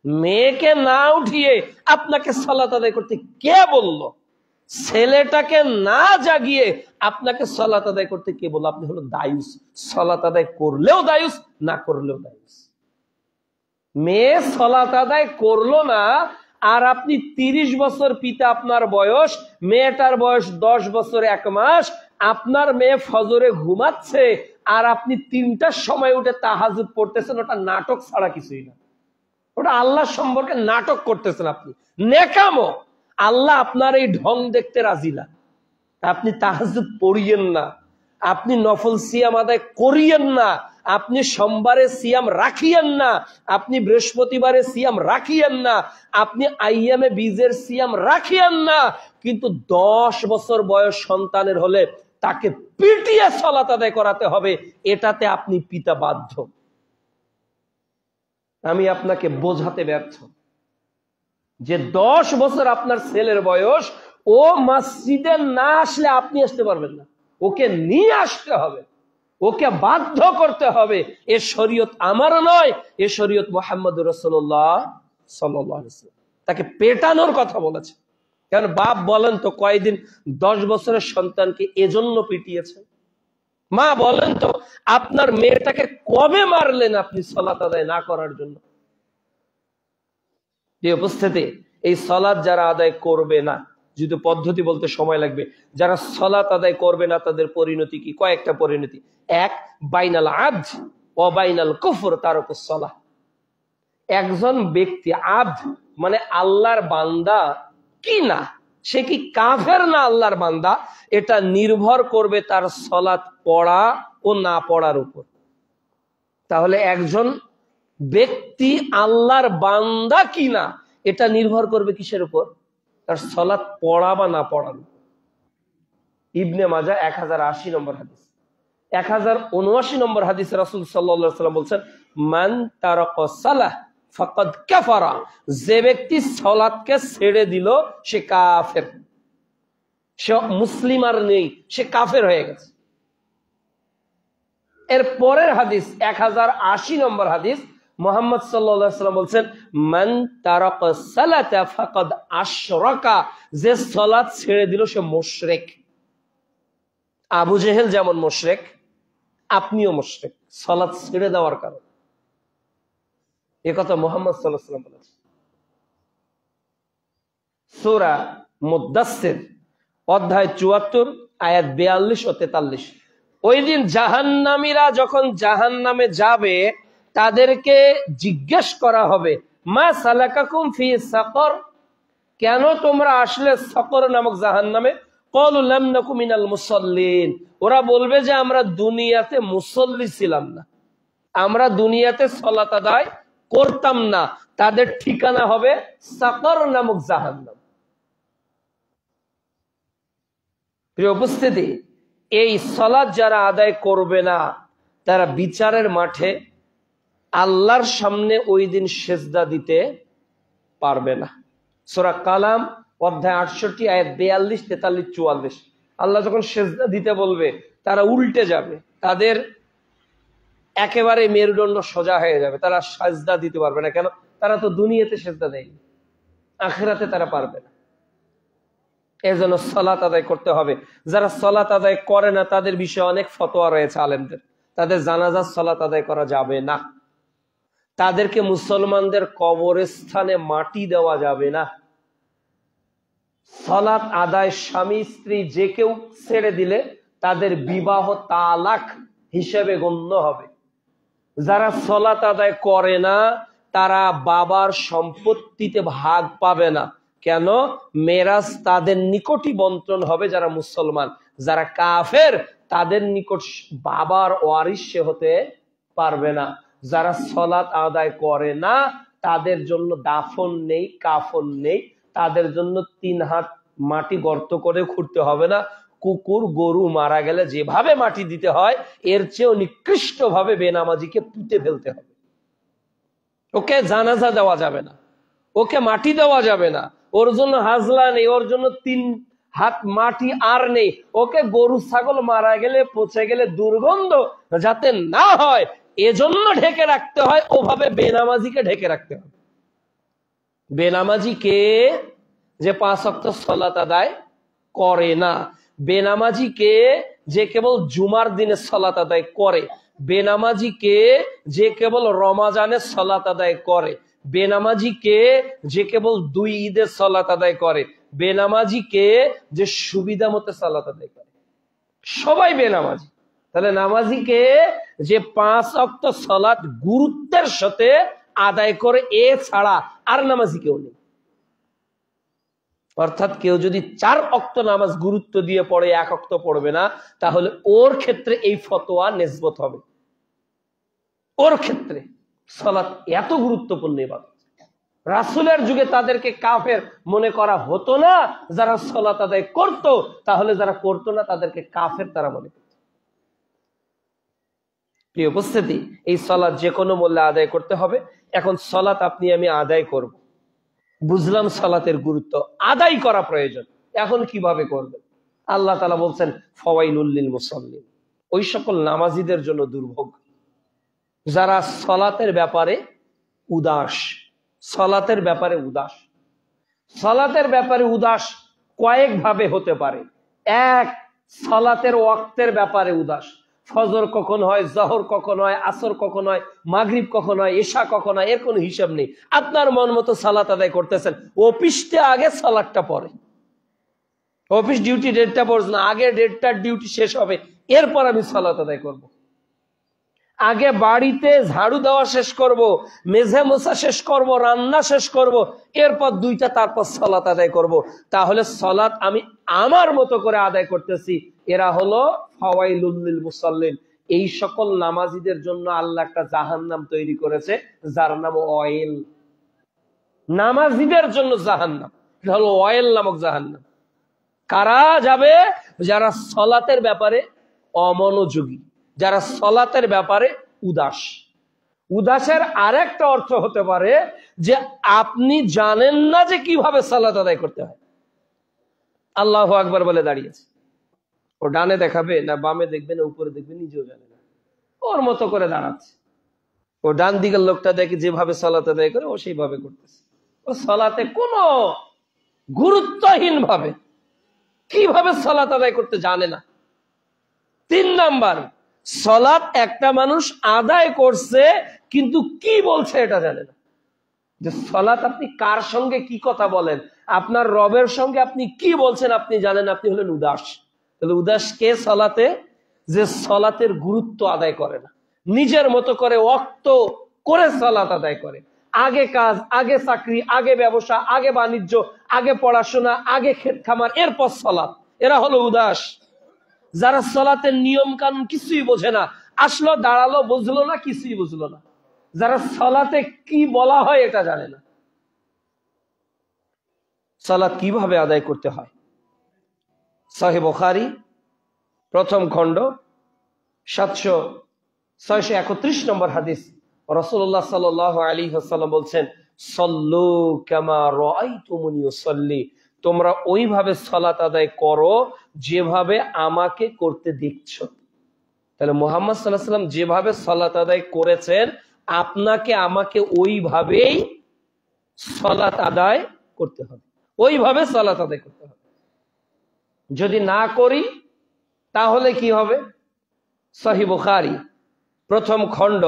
মেয়েকে না উঠিয়ে আপনাকে সালাত আদায় করতে কে বলল? ছেলেটাকে না জাগিয়ে আপনাকে সালাত আদায় করতে কে বলল? আপনি হলো দায়ুস। সালাত আদায় করলেও দায়ুস, না করলেও দায়ুস। মেয়ে সালাত আদায় করলো না, আর আপনি 30 বছর পিতা আপনার বয়স, মেয়েটার বয়স 10 বছর 1 মাস, আপনার মেয়ে ফজরে ঘুমাচ্ছে আর আপনি 3টার সময় উঠে তাহাজ্জুদ পড়তেছেন, ওটা নাটক ছাড়া কিছুই না। ওটা আল্লাহ সম্পর্কে নাটক করতেছেন আপনি, নেকামো। আল্লাহ আপনার এই ঢং দেখতে রাজি না। আপনি তাহাজ্জুদ পড়িয়েন না, আপনি নফল সিয়াম আদায় করিয়েন না, আপনি সোমবারে সিয়াম রাখিয়েন না, আপনি বৃহস্পতিবারে সিয়াম রাখিয়েন না, আপনি আইয়ামে বীজের সিয়াম রাখিয়েন না, কিন্তু 10 বছর বয়স সন্তানের হলে তাকে পিটিয়ে সালাত আদায় করাতে হবে, এটাতে আপনি পিতা বাধ্য। আমি আপনাকে বোঝাতে ব্যর্থ যে 10 বছর আপনার ছেলের বয়স, ও মসজিদে না আসলে আপনি আসতে পারবেন না, ওকে নিয়ে আসতে হবে, ওকে বাধ্য করতে হবে। এ শরীয়ত আমারও নয়, এ শরীয়ত মুহাম্মদুর রাসূলুল্লাহ সাল্লাল্লাহু আলাইহি ওয়াসাল্লাম। তাকে পেটানোর কথা বলেছে। কারণ বাপ বলেন তো কয়দিন 10 বছরের সন্তানকে এজন্য পিটিয়েছেন? মা বলেন তো আপনার মেয়েটাকে কবে মারলেন আপনি সালাত আদায় না করার জন্য? এই উপস্থিতি, এই সালাত যারা আদায় করবে না, যদি পদ্ধতি বলতে সময় লাগবে, যারা সালাত আদায় করবে না তাদের পরিণতি কি? কয়েকটা পরিণতি। 1, বাইনাল আবদ ওয়া বাইনাল কুফর তারকুস সালাহ। একজন ব্যক্তি আবদ মানে আল্লাহর বান্দা কি না, সে কি কাফের না আল্লাহর বান্দা, এটা নির্ভর করবে তার সালাত পড়া ও না পড়ার উপর। তাহলে একজন ব্যক্তি আল্লাহর বান্দা কিনা এটা নির্ভর করবে কিসের উপর? তার সালাত পড়া বা না পড়ার উপর। ইবনে মাজাহ 1080 নম্বর হাদিস। 1079 নম্বর হাদিস রাসূল সাল্লাল্লাহু আলাইহি ওয়াসাল্লাম বলেন, মান তারাকা সালাহ ফাকাদ কাফারা, যে ব্যক্তি সালাতকে ছেড়ে দিল সে কাফের, সে মুসলিম আর নেই, সে কাফের হয়ে গেছে। এর পরের হাদিস 1080 নম্বর হাদিস, মুহাম্মদ সাল্লাল্লাহু আলাইহি ওয়াসাল্লাম বলছেন, মান তারাকা সালাতা ফাকাদ আশরাকা, যে সালাত ছেড়ে দিল সে মুশরিক। আবু জেহেল যেমন মুশরিক, আপনিও মুশরিক সালাত ছেড়ে দেওয়ার কারণে। এই কথা মুহাম্মদ সাল্লাল্লাহু আলাইহি ওয়াসাল্লাম বলেছেন। সূরা মুদ্দাসসির অধ্যায় 74 আয়াত 42 ও 43। ওই দিন জাহান্নামীরা যখন জাহান্নামে যাবে তাদেরকে জিজ্ঞেস করা হবে, মা সালাকাকুম ফি সাকর, কেন তোমরা আসলে সাকর নামক জাহান্নামে? ক্বালু লাম নাকু মিনাল মুসাল্লিন, ওরা বলবে যে আমরা দুনিয়াতে মুসল্লি ছিলাম না, আমরা দুনিয়াতে সালাত আদায় করতাম না। তাদের ঠিকানা হবে সাকর নামক জাহান্নাম। প্রিয় উপস্থিতি, এই সালাত যারা আদায় করবে না তারা বিচারের মাঠে আল্লাহর সামনে ওই দিন সেজদা দিতে পারবে না। সূরা কালাম অধ্যায় 68 আয়াত 42, 43, 44। আল্লাহ যখন সেজদা দিতে বলবে তারা উল্টে যাবে, তাদের একেবারে মেরুদণ্ড সোজা হয়ে যাবে, তারা সেজদা দিতে পারবে না। কেন? তারা তো দুনিয়াতে সেজদা দেয়নি, আখিরাতে তারা পারবে না। এজন্য সালাত আদায় করতে হবে। যারা সালাত আদায় করে না তাদের বিষয়ে অনেক ফতোয়া রয়েছে আলেমদের। তাদের জানাজার সালাত আদায় করা যাবে না, তাদেরকে মুসলমানদের কবরস্থানে মাটি দেওয়া যাবে না। সালাত আদায় স্বামী স্ত্রী যে কেউ ছেড়ে দিলে তাদের বিবাহ তালাক হিসেবে গণ্য হবে। যারা সালাত আদায় করে না তারা বাবার সম্পত্তিতে ভাগ পাবে না। কেন? মেরাজ তাদের নিকটই বন্টন হবে যারা মুসলমান। যারা কাফের তাদের নিকট বাবার ওয়ারিশ সে হতে পারবে না। যারা সালাত আদায় করে না তাদের জন্য দাফন নেই, কাফন নেই, তাদের জন্য 3 হাত মাটি গর্ত করে খুঁড়তে হবে না। কুকুর গরু মারা গেলে যেভাবে মাটি দিতে হয় এর চেয়েও নিকৃষ্ট ভাবে বেনামাজিকে পুঁতে ফেলতে হবে। ওকে জানাজা দেওয়া যাবে না, ওকে মাটি দেওয়া যাবে না, ওর জন্য হাজলা নেই, ওর জন্য 3 হাত মাটি আর নেই। ওকে গরু ছাগল মারা গেলে পচে গেলে দুর্গন্ধ যাতে না হয় এজন্য ঢেকে রাখতে হয়, ওভাবে বেনামাজিকে ঢেকে রাখতে হবে। বেনামাজি কে? যে 5 ওয়াক্ত সালাত আদায় করে না। বেনামাজি কে? যে কেবল জুমার দিনে সালাত আদায় করে। বেনামাজি কে? যে কেবল রমাজানে সালাত আদায় করে। বেনামাজি কে যে কেবল 2 ঈদের সালাত আদায় করে, বেনামাজি কে যে সুবিধা মতো সালাত আদায় করে, সবাই বেনামাজি। তাহলে নামাজি কে যে 5 ওয়াক্ত সালাত গুরুত্বের সাথে আদায় করে, এ ছাড়া আর নামাজি কেউ নেই। অর্থাৎ কেউ যদি 4 ওয়াক্ত নামাজ গুরুত্ব দিয়ে পড়ে, 1 ওয়াক্ত পড়বে না, তাহলে ওর ক্ষেত্রে এই ফতোয়া নিসবত হবে। ওর ক্ষেত্রে সালাত এত গুরুত্বপূর্ণ ইবাদত। রাসূলের যুগে তাদেরকে কাফের মনে করা হতো না যারা সালাত আদায় করত, তাহলে যারা করতো না তাদেরকে কাফের তারা মনে করত। প্রিয় উপস্থিতি, এই সালাত যে কোনো মূল্যে আদায় করতে হবে। এখন সালাত আপনি আমি আদায় করব, বুঝলাম সালাতের গুরুত্ব, আদায় করা প্রয়োজন। এখন কিভাবে করবেন? আল্লাহ তাআলা বলছেন ফাওয়াইলুল লিল মুসাল্লিন, ওই সকল নামাজীদের জন্য দুর্ভোগ যারা সালাতের ব্যাপারে উদাস। সালাতের ব্যাপারে উদাস, সালাতের ব্যাপারে উদাস কয়েক ভাবে হতে পারে। এক, সালাতের ওয়াক্তের ব্যাপারে উদাস। ফজর কখন হয়, জহর কখন হয়, আসর কখন হয়, মাগরিব কখন হয়, এশা কখন হয়, এর কোনো হিসাব নেই। আপনার মন মতো সালাত আদায় করতেছেন। অফিসটা আগে সালাতটা পরে, অফিস ডিউটি 1:30টা পর্যন্ত, আগে 1:30টার ডিউটি শেষ হবে, এরপর আমি সালাত আদায় করব। আগে বাড়িতে ঝাড়ু দেওয়া শেষ করব, মেঝে মোছা শেষ করব, রান্না শেষ করব, এরপর 2টা, তারপর সালাত আদায় করব। তাহলে সালাত আমি আমার মতো করে আদায় করতেছি। এরা হলো ফাওয়াইলুল লিল মুসাল্লিন। এই সকল নামাজীদের জন্য আল্লাহ একটা জাহান্নাম তৈরি করেছে, যার নাম অয়েল। নামাজীদের জন্য জাহান্নাম, এটা হলো অয়েল নামক জাহান্নাম। কারা যাবে? যারা সালাতের ব্যাপারে অমনোযোগী, যারা সালাতের ব্যাপারে উদাস। উদাসের আরেকটা অর্থ হতে পারে যে আপনি জানেন না যে কিভাবে সালাত আদায় করতে হয়। আল্লাহু আকবার বলে দাঁড়িয়েছে, ও ডানে দেখাবে না বামে দেখবে না উপরে দেখবে নিজেও জানে না, ওর মতো করে দাঁড়াচ্ছে। ও ডান দিকের লোকটা দেখে যেভাবে সালাত আদায় করে ও সেইভাবে করতেছে। ও সালাতে কোনো গুরুত্বহীন ভাবে কিভাবে সালাত আদায় করতে জানে না। 3 নাম্বার, সালাত একটা মানুষ আদায় করছে কিন্তু কি বলছে এটা জানে না। যে সালাত আপনি কার সঙ্গে কি কথা বলেন, আপনার রবের সঙ্গে আপনি কি বলছেন আপনি জানেন, আপনি হলেন উদাস। তাহলে উদাস কে? সালাতে যে সালাতের গুরুত্ব আদায় করে না, নিজের মতো করে ওয়াক্ত করে সালাত আদায় করে। আগে কাজ, আগে চাকরি, আগে ব্যবসা, আগে বাণিজ্য, আগে পড়াশোনা, আগে ক্ষেত খামার, এরপর সালাত। এরা হলো উদাস। যারা সালাতের নিয়ম কানুন কিছুই বোঝে না, আসলো দাঁড়ালো বুঝলো না, কিছুই বুঝলো না। যারা সালাতে কি বলা হয় এটা জানে না। সালাত কিভাবে আদায় করতে হয়? সহিহ বুখারী প্রথম খণ্ড 631 নম্বর হাদিস, রাসূলুল্লাহ সাল্লাল্লাহু আলাইহি ওয়াসাল্লাম বলছেন, সল্লু কামা রাআইতুমুনি উসাল্লি, তোমরা ওইভাবে সালাত আদায় করো যেভাবে আমাকে করতে দেখছো। তাহলে মুহাম্মদ সাল্লাল্লাহু আলাইহি ওয়াসাল্লাম যেভাবে সালাত আদায় করেছেন, আপনাকে আমাকে ওইভাবেই সালাত আদায় করতে হবে, ওইভাবে সালাত আদায় করতে হবে। যদি না করি তাহলে কি হবে? সহিহ বুখারী প্রথম খণ্ড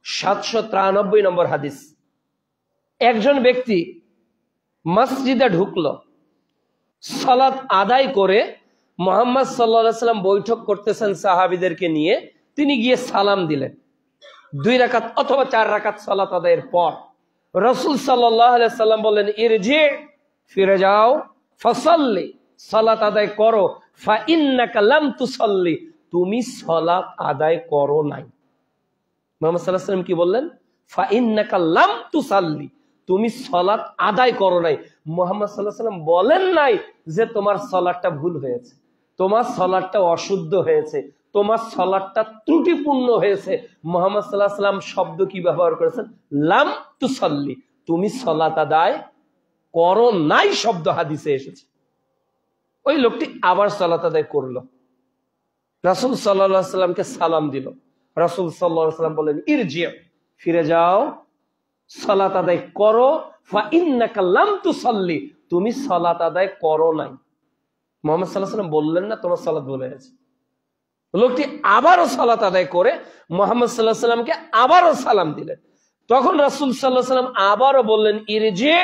793 নম্বর হাদিস, একজন ব্যক্তি মসজিদে ঢুকলো, সালাত আদায় করে মুহাম্মদ সাল্লাল্লাহু আলাইহি ওয়াসাল্লাম বৈঠক করতেছেন সাহাবীদেরকে নিয়ে, তিনি গিয়ে সালাম দিলেন। 2 রাকাত অথবা 4 রাকাত সালাত আদায়ের পর রাসূল সাল্লাল্লাহু আলাইহি ওয়াসাল্লাম বললেন, ইরজি, ফিরে যাও, ফাসাল্লি, সালাত আদায় করো, ফা ইন্নাকা লাম তুসাল্লি, তুমি সালাত আদায় করো নাই। মুহাম্মদ সাল্লাল্লাহু আলাইহি ওয়াসাল্লাম কি বললেন? ফা ইন্নাকা লাম তুসাল্লি, তুমি সালাত আদায় করো নাই। মুহাম্মদ সাল্লাল্লাহু আলাইহি ওয়াসাল্লাম বলেন নাই যে তোমার সালাতটা ভুল হয়েছে, তোমার সালাতটা অশুদ্ধ হয়েছে, তোমার সালাতটা ত্রুটিপূর্ণ হয়েছে। মুহাম্মদ সাল্লাল্লাহু আলাইহি ওয়াসাল্লাম শব্দ কি ব্যবহার করেছেন? লাম তুসাল্লি, তুমি সালাত আদায় করো নাই শব্দ হাদিসে এসেছে। ওই লোকটি আবার সালাত আদায় করলো, রাসূল সাল্লাল্লাহু আলাইহি ওয়াসাল্লামকে সালাম দিল। রাসূল সাল্লাল্লাহু আলাইহি ওয়াসাল্লাম বলেন, ইরজি, ফিরে যাও, সালাত আদায় করো, ফা ইন্নাকা লাম তুসাল্লি, তুমি সালাত আদায় করো নাই। মুহাম্মদ সাল্লাল্লাহু আলাইহি ওয়াসাল্লাম বললেন না তোমার সালাত ভুল হয়েছে। লোকটি আবারও সালাত আদায় করে মুহাম্মদ সাল্লাল্লাহু আলাইহি ওয়াসাল্লামকে আবারও সালাম দিলেন। তখন রাসূল সাল্লাল্লাহু আলাইহি ওয়াসাল্লাম আবারও বললেন, ইরজি,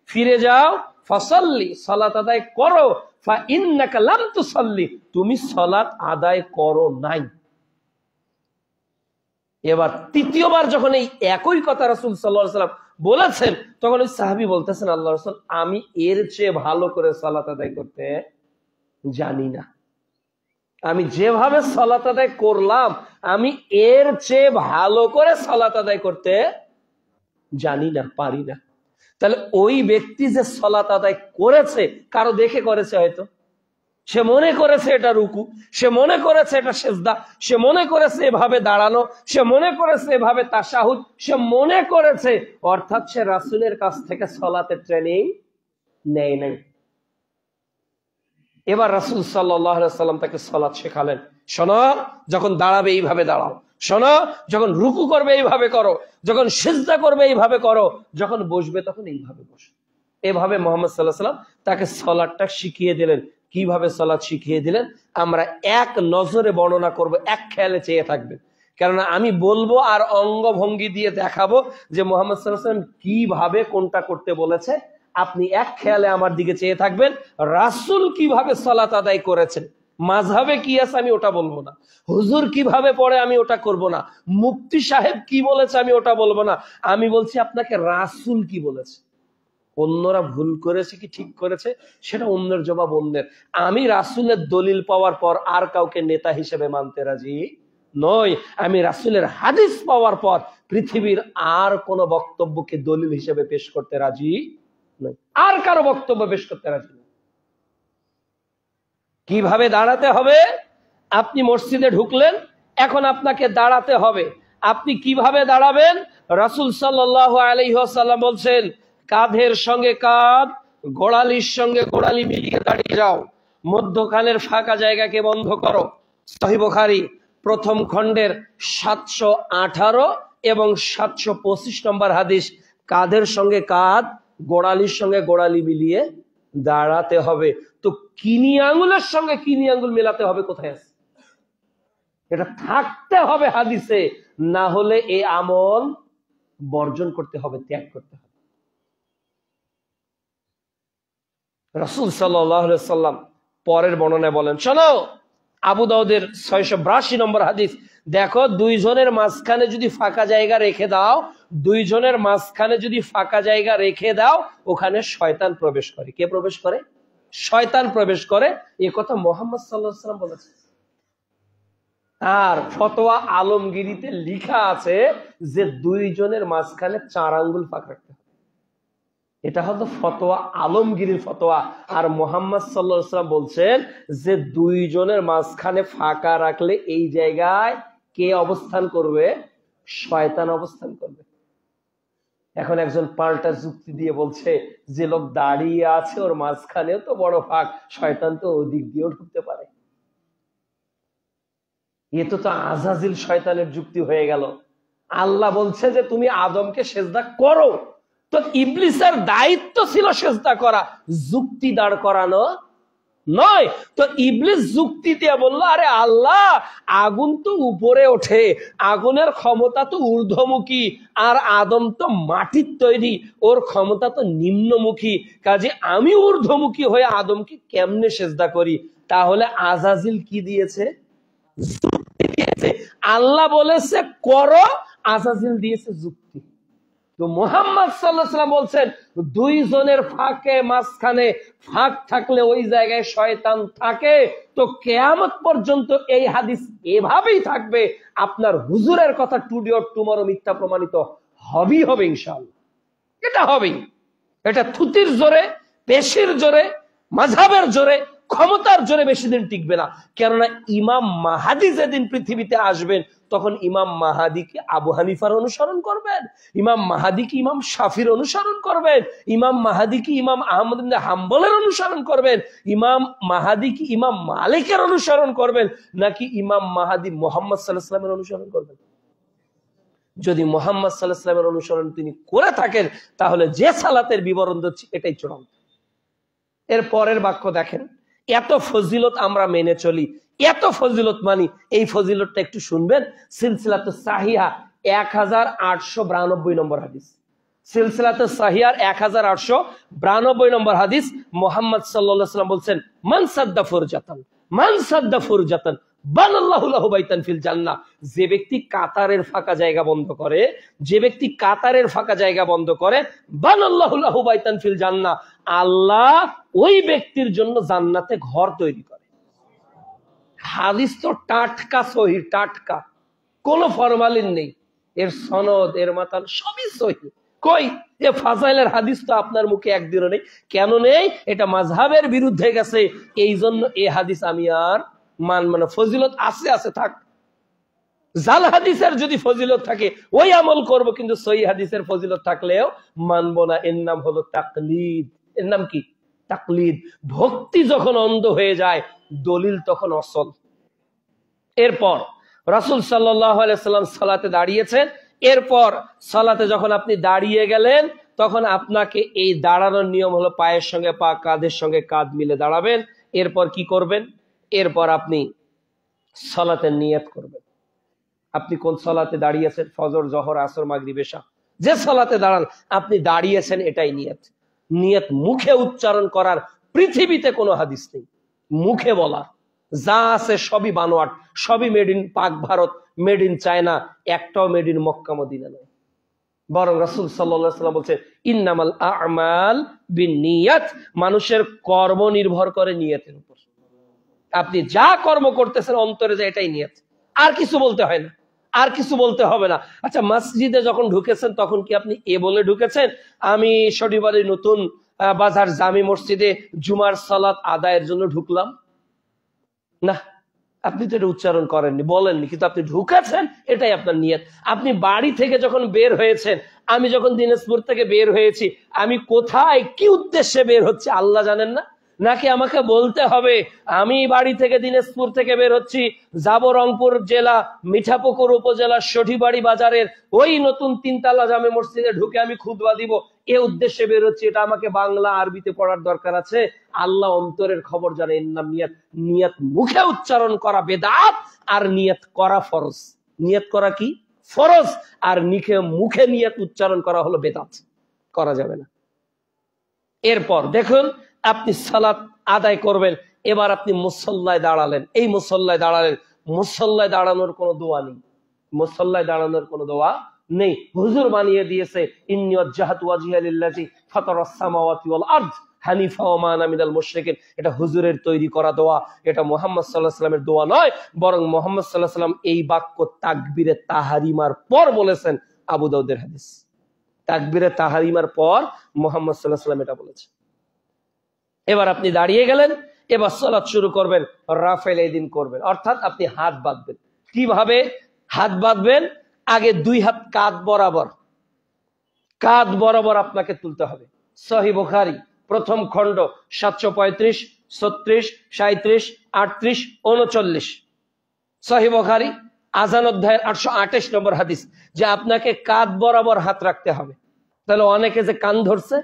ফিরে যাও, ফাসাল্লি, সালাত আদায় করো, ফা ইন্নাকা লাম তুসাল্লি, তুমি সালাত আদায় করো নাই। এবার তৃতীয়বার যখন এই একই কথা রাসূল সাল্লাল্লাহু আলাইহি ওয়াসাল্লাম বলেছেন, তখন ওই সাহাবী বলতেছেন, আল্লাহর রাসূল, আমি এর চেয়ে ভালো করে সালাত আদায় করতে জানি না। আমি যেভাবে সালাত আদায় করলাম, আমি এর চেয়ে ভালো করে সালাত আদায় করতে জানি না, পারি না। তাহলে ওই ব্যক্তি যে সালাত আদায় করেছে, কারো দেখে করেছে, হয়তো সে মনে করেছে এটা রুকু, সে মনে করেছে এটা সিজদা, সে মনে করেছে এভাবে দাঁড়ানো, সে মনে করেছে এভাবে তাশাহুদ, সে মনে করেছে, অর্থাৎ সে রাসূলের কাছ থেকে সালাতের ট্রেনিং নেয় নাই। এবার রাসূল সাল্লাল্লাহু আলাইহি ওয়াসাল্লাম তাকে সালাত শেখালেন, শোনো, যখন দাঁড়াবে এইভাবে দাঁড়াও, শোনো, যখন রুকু করবে এইভাবে করো, যখন সিজদা করবে এইভাবে করো, যখন বসবে তখন এইভাবে বসো। এভাবে মুহাম্মদ সাল্লাল্লাহু আলাইহি ওয়াসাল্লাম তাকে সালাতটা শিখিয়ে দিলেন। কিভাবে সালাত শিখিয়ে দিলেন আমরা এক নজরে বর্ণনা করব, এক খেয়ালে চেয়ে থাকবেন, কেননা আমি বলবো আর অঙ্গভঙ্গি দিয়ে দেখাবো যে মুহাম্মদ সাল্লাল্লাহু আলাইহি ওয়াসাল্লাম কিভাবে কোনটা করতে বলেছে। আপনি এক খেয়ালে আমার দিকে চেয়ে থাকবেন, রাসূল কিভাবে সালাত আদায় করেছেন। মাযহাবে কি আছে আমি ওটা বলবো না, হুজুর কিভাবে পড়ে আমি ওটা করব না, মুফতি সাহেব কি বলেছে আমি ওটা বলবো না। আমি বলছি আপনাকে রাসূল কি বলেছে। অন্যরা ভুল করেছে কি ঠিক করেছে সেটা অন্যের জবাব অন্যের। আমি রাসূলের দলিল পাওয়ার পর আর কাউকে নেতা হিসেবে মানতে রাজি নই। আমি রাসূলের হাদিস পাওয়ার পর পৃথিবীর আর কোন বক্তব্যকে দলিল হিসেবে পেশ করতে রাজি নই, আর কারো বক্তব্য পেশ করতে রাজি নই। কিভাবে দাঁড়াতে হবে, আপনি মসজিদে ঢুকলেন, এখন আপনাকে দাঁড়াতে হবে। আপনি কিভাবে দাঁড়াবেন, রাসূল সাল্লাল্লাহু আলাইহি ওয়াসাল্লাম বলছেন, কাঁধের সঙ্গে কাঁধ, গোড়ালির সঙ্গে গোড়ালি মিলিয়ে দাঁড়িয়ে যাও, মধ্যখানের ফাঁকা জায়গাকে বন্ধ করো। সহিহ বুখারী প্রথম খণ্ডের 718 এবং 725 নম্বর হাদিস। কাঁধের সঙ্গে কাঁধ, গোড়ালির সঙ্গে গোড়ালি মিলিয়ে দাঁড়াতে হবে। তো কিনি আঙ্গুলের সঙ্গে কিনি আঙ্গুল মেলাতে হবে কোথায় আছে? এটা থাকতে হবে হাদিসে, না হলে এই আমল বর্জন করতে হবে, ত্যাগ করতে হবে। রাসূল সাল্লাল্লাহু আলাইহি ওয়াসাল্লাম পরের বর্ণনায় বলেন, শোনো, আবু দাউদের 682 নম্বর হাদিস, দেখো, দুইজনের মাঝখানে যদি ফাঁকা জায়গা রেখে দাও, দুইজনের মাঝখানে যদি ফাঁকা জায়গা রেখে দাও, ওখানে শয়তান প্রবেশ করে। কে প্রবেশ করে? শয়তান প্রবেশ করে। এই কথা মুহাম্মদ সাল্লাল্লাহু আলাইহি ওয়াসাল্লাম বলেছেন। আর ফতোয়া আলমগীরিতে লেখা আছে যে দুইজনের মাঝখানে 4 আঙ্গুল ফাঁকা রাখতে হবে। এটা হলো ফতোয়া আলমগীরির ফতোয়া। আর মুহাম্মদ সাল্লাল্লাহু আলাইহি ওয়াসাল্লাম বলছেন যে দুইজনের মাঝখানে ফাঁকা রাখলে এই জায়গায় কে অবস্থান করবে? শয়তান অবস্থান করবে। এখন একজন পাল্টা যুক্তি দিয়ে বলছে, যে লোক দাঁড়িয়ে আছে ওর মাঝখানেও তো বড় ফাঁক, শয়তান তো ওদিক দিয়েও ঢুকতে পারে। এ তো আজাজিল শয়তানের যুক্তি হয়ে গেল। আল্লাহ বলছে যে তুমি আদমকে সেজদা করো, তো ইবলিসের দায়িত্ব ছিল সেজদা করা, যুক্তি দাঁড় করানো নয়। তো ইবলিস যুক্তি দিয়ে বললো, আরে আল্লাহ, আগুন তো উপরে ওঠে, আগুনের ক্ষমতা তো ঊর্ধ্বমুখী, আর আদম তো মাটির তৈরি, ওর ক্ষমতা তো নিম্নমুখী, কাজে আমি ঊর্ধ্বমুখী হয়ে আদমকে কেমনে সেজদা করি? তাহলে আজাজিল কি দিয়েছে? যুক্তি দিয়েছে। আল্লাহ বলেছে করো, আজাজিল দিয়েছে যুক্তি। তো মুহাম্মদ সাল্লাল্লাহু আলাইহি ওয়াসাল্লাম বলছেন, দুইজনের ফাঁকে মাঝখানে ফাঁক থাকলে ওই জায়গায় শয়তান থাকে। তো কিয়ামত পর্যন্ত এই হাদিস এভাবেই থাকবে। আপনার হুজুরের কথা টুডে অর টুমরো মিথ্যা প্রমাণিত হবেই হবে ইনশাআল্লাহ। এটা হবেই। এটা থুতির জোরে, পেশির জোরে, মাযহাবের জোরে, ক্ষমতার জোরে বেশি দিন টিকবে না। কেননা ইমাম মাহাদি যেদিন পৃথিবীতে আসবেন, তখন ইমাম মাহাদি কি আবু হানিফার অনুসরণ করবেন? ইমাম মাহাদি কি ইমাম শাফির অনুসরণ করবেন? ইমাম মাহাদি কি ইমাম আহমদ ইবনে হাম্বলের অনুসরণ করবেন? ইমাম মাহাদি কি ইমাম মালিকের অনুসরণ করবেন? নাকি ইমাম মাহাদি মুহাম্মদ সাল্লাল্লাহু আলাইহি ওয়াসাল্লামের অনুসরণ করবেন? যদি মুহাম্মদ সাল্লাল্লাহু আলাইহি ওয়াসাল্লামের অনুসরণ তিনি করে থাকেন, তাহলে যে সালাতের বিবরণ দিচ্ছি এটাই চূড়ান্ত। এর পরের বাক্য দেখেন, এত ফজিলত আমরা মেনে চলি, এত ফজিলত মানি, এই ফজিলতটা একটু শুনবেন। সিলসিলাতুস সাহিহা 1892 নম্বর হাদিস, সিলসিলাতে সাহিহার 1892 নম্বর হাদিস। মুহাম্মদ সাল্লাল্লাহু আলাইহি ওয়াসাল্লাম বলছেন, মান সাদ্দা ফুরজাতান বানাল্লাহু লাহু বাইতান ফিল জান্নাহ। যে ব্যক্তি কাতারের ফাঁকা জায়গা বন্ধ করে, যে ব্যক্তি কাতারের ফাঁকা জায়গা বন্ধ করে, বানাল্লাহু লাহু বাইতান ফিল জান্নাহ, আল্লাহ ওই ব্যক্তির জন্য জান্নাতে ঘর তৈরি করে। হাদিস তো টাটকা সহিহ, টাটকা, কোনো ফরমালিন নেই, এর সনদ, এর মাতান সবই সহিহ। কই এ ফাজাইলের হাদিস তো আপনার মুখে একদিনও নেই। কেন নেই? এটা মাযহাবের বিরুদ্ধে গেছে, এই জন্য এই হাদিস আমি আর মানব না। ফজিলত আছে, আছে থাক, জাল হাদিসের যদি ফজিলত থাকে ওই আমল করব, কিন্তু সহিহ হাদিসের ফজিলত থাকলেও মানব না। এর নাম হলো তাকলিদ। এর নাম কি? তাকলিদ। ভক্তি যখন অন্ধ হয়ে যায়, দলিল তখন অসল। এরপর রাসূল সাল্লাল্লাহু আলাইহি ওয়াসাল্লাম সালাতে দাঁড়িয়েছেন। এরপর সালাতে যখন আপনি দাঁড়িয়ে গেলেন, তখন আপনাকে এই দাঁড়ানোর নিয়ম হলো পায়ের সঙ্গে পা, কাঁধের সঙ্গে কাঁধ মিলে দাঁড়াবেন। এরপর কি করবেন? এরপর আপনি সালাতের নিয়ত করবেন। আপনি কোন সালাতে দাঁড়িয়েছেন, ফজর, জোহর, আসর, মাগরিব, এশা, যে সালাতে দাঁড়ান আপনি দাঁড়িয়েছেন, এটাই নিয়ত। নিয়ত মুখে উচ্চারণ করার পৃথিবীতে কোনো হাদিস নেই। মুখে বলা যা আছে সবই বানোয়াট, সবই মেড ইন পাক ভারত, মেড ইন চায়না, একটাও মেড ইন মক্কা মদিনা নয়। বরং রাসূল সাল্লাল্লাহু আলাইহি ওয়াসাল্লাম বলছেন, ইন্নামাল আ'মাল বিন্নিয়াত, মানুষের কর্ম নির্ভর করে নিয়তের উপর। আপনি যা কর্ম করতেছেন অন্তরে যে এটাই নিয়ত, আর কিছু বলতে হয় না, আর কিছু বলতে হবে না। আচ্ছা, মসজিদে যখন ঢুকেছেন তখন কি আপনি এ বলে ঢুকেছেন, আমি শনিবারে নতুন বাজার জামি মসজিদে জুমার সালাত আদায়ের জন্য ঢুকলাম? না, আপনি তো এটা উচ্চারণ করেননি, বলেননি, কিন্তু আপনি ঢুকেছেন, এটাই আপনার নিয়ত। আপনি বাড়ি থেকে যখন বের হয়েছেন, আমি যখন দিনাজপুর থেকে বের হয়েছি, আমি কোথায় কি উদ্দেশ্যে বের হচ্ছে আল্লাহ জানেন না? নাকি আমাকে বলতে হবে আমি বাড়ি থেকে দিনাজপুর থেকে বের হচ্ছি, যাব রংপুর জেলা মিঠাপুকুর উপজেলার সঠিবাড়ি বাজারের ওই নতুন তিনতলা জামে মসজিদে ঢুকে আমি খুতবা দিব, এ উদ্দেশ্যে বের হচ্ছি? এটা আমাকে বাংলা আরবিতে পড়ার দরকার আছে? আল্লাহ অন্তরের খবর জানে। এর নাম নিয়ত। নিয়ত মুখে উচ্চারণ করা বেদাত, আর নিয়ত করা ফরজ। নিয়ত করা কি? ফরজ। আর মুখে নিয়ত উচ্চারণ করা হলো বেদাত, করা যাবে না। এরপর দেখুন, আপনি সালাত আদায় করবেন। এবার আপনি মুসল্লায় দাঁড়ালেন। এই মুসল্লায় দাঁড়ালেন, মুসল্লায় দাঁড়ানোর কোনো দোয়া নেই। মুসল্লায় দাঁড়ানোর কোনো দোয়া নেই। হুজুর বানিয়ে দিয়েছে, ইন্নী ওয়াজ্জাহতু ওয়াজহিয়া লিল্লাযী ফাতারাস সামাওয়াতি ওয়াল আরদ হানিফা ওয়া মা আনা মিনাল মুশরিকিন। এটা হুজুরের তৈরি করা দোয়া, এটা মুহাম্মদ সাল্লাল্লাহু আলাইহি ওয়াসাল্লামের দোয়া নয়। বরং মুহাম্মদ সাল্লাল্লাহু আলাইহি ওয়াসাল্লাম এই বাক্য তাকবীরে তাহরিমার পর বলেছেন। আবু দাউদের হাদিস। তাকবীরে তাহরিমার পর মুহাম্মদ সাল্লাল্লাহু আলাইহি ওয়াসাল্লাম এটা বলেছেন। এবার আপনি দাঁড়িয়ে গেলেন, এবার সালাত শুরু করবেন, রাফেল এদিন করবেন, অর্থাৎ আপনি হাত বাঁধবেন। কিভাবে হাত বাঁধবেন? আগে দুই হাত কাঁধ বরাবর, কাঁধ বরাবর আপনাকে তুলতে হবে। সহিহ বুখারী প্রথম খণ্ড 735, 36, 37, 38, 39। সহিহ বুখারী আযান অধ্যায়ের 828 নম্বর হাদিস, যে আপনাকে কাঁধ বরাবর হাত রাখতে হবে। তাহলে অনেকে যে কান ধরছে,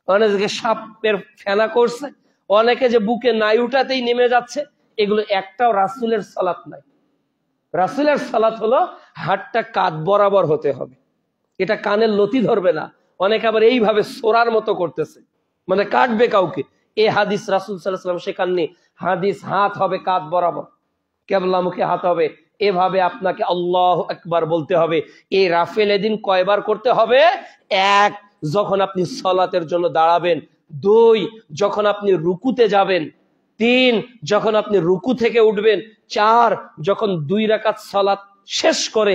অনেকে সাপের ফেনা করছে, অনেকে যে বুকে নাই উঠাতেই নেমে যাচ্ছে, এগুলো একটাও রাসূলের সালাত নাই। রাসূলের সালাত হলো হাতটা কাঁধ বরাবর হতে হবে, এটা কানের লতি ধরবে না। অনেকে আবার এইভাবে সোরার মতো করতেছে, মানে কাটবে কাউকে। এই হাদিস রাসূল সাল্লাল্লাহু আলাইহি ওয়াসাল্লাম শেখাননি। হাদিস হাত হবে কাঁধ বরাবর, কিবলামুখী হাত হবে। এভাবে আপনাকে আল্লাহু আকবার বলতে হবে। এই রাফেল এদিন কয়বার করতে হবে? 1, যখন আপনি সালাতের জন্য দাঁড়াবেন। 2, যখন আপনি রুকুতে যাবেন। 3, যখন আপনি রুকু থেকে উঠবেন। 4, যখন 2 রাকাত সালাত শেষ করে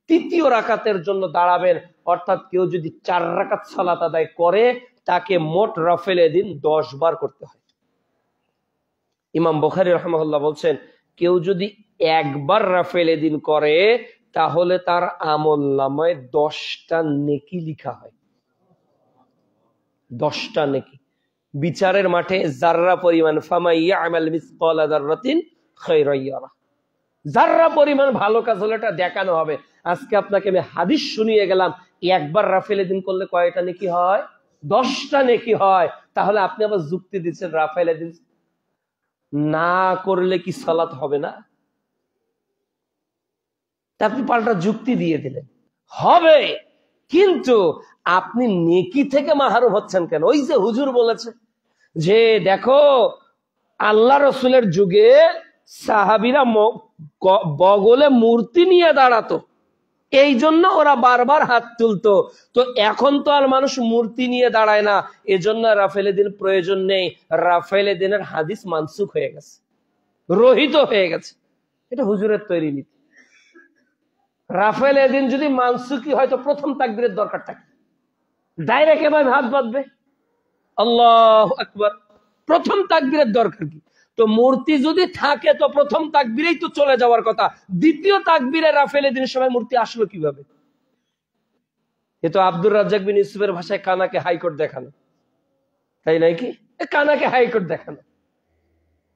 3য় রাকাতের জন্য দাঁড়াবেন। অর্থাৎ কেউ যদি 4 রাকাত সালাত আদায় করে, তাকে মোট রাফেল এদিন 10 বার করতে হয়। ইমাম বুখারী রাহিমাহুল্লাহ বলছেন, কেউ যদি একবার রাফেল এদিন করে, তাহলে তার আমলনামায় 10টা নেকি লিখা হয়। 10টা নেকি। বিচারের মাঠে যাররা পরিমাণ, ফামাই ইয়ামাল মিসকালা যাররাতিন খায়রান ইয়ারা, যাররা পরিমাণ ভালো কাজ হলে এটা দেখানো হবে। আজকে আপনাকে আমি হাদিস শুনিয়ে গেলাম, একবার রাফেল এদিন করলে কয়টা নেকি হয়? 10টা নেকি হয়। তাহলে আপনি আবার যুক্তি দিচ্ছেন রাফেল এদিন না করলে কি সালাত হবে না? তা আপনি পাল্টা যুক্তি দিয়ে দিলেন হবে, কিন্তু আপনি নেকি থেকে মাহরুম হচ্ছেন কেন? ওই যে হুজুর বলেছে যে দেখো আল্লাহ রসুলের যুগে সাহাবীরা বগলে মূর্তি নিয়ে দাঁড়াতো, এই জন্য ওরা বারবার হাত তুলতো। তো এখন তো আর মানুষ মূর্তি নিয়ে দাঁড়ায় না, এজন্য রাফেলে দিন প্রয়োজন নেই। রাফেলে দিনের হাদিস মানসুখ হয়ে গেছে, রহিত হয়ে গেছে। এটা হুজুরের তৈরি নীতি। রাফেল এদিন যদি মানসুকি হয় তো প্রথম তাকবীরের দরকারটা কি? ডাইরেক্ট এভাবে হাত বাঁধবে আল্লাহু আকবার, প্রথম তাকবীরের দরকার কি? তো মূর্তি যদি থাকে তো প্রথম তাকবীরেই তো চলে যাওয়ার কথা, দ্বিতীয় তাকবীরে রাফেল এদিনের সময় মূর্তি আসলো কিভাবে? এ তো আব্দুর রাজ্জাক বিন ইউসুফের ভাষায় কানাকে হাইকোর্ট দেখানো, তাই নাই কি? কানাকে হাইকোর্ট দেখানো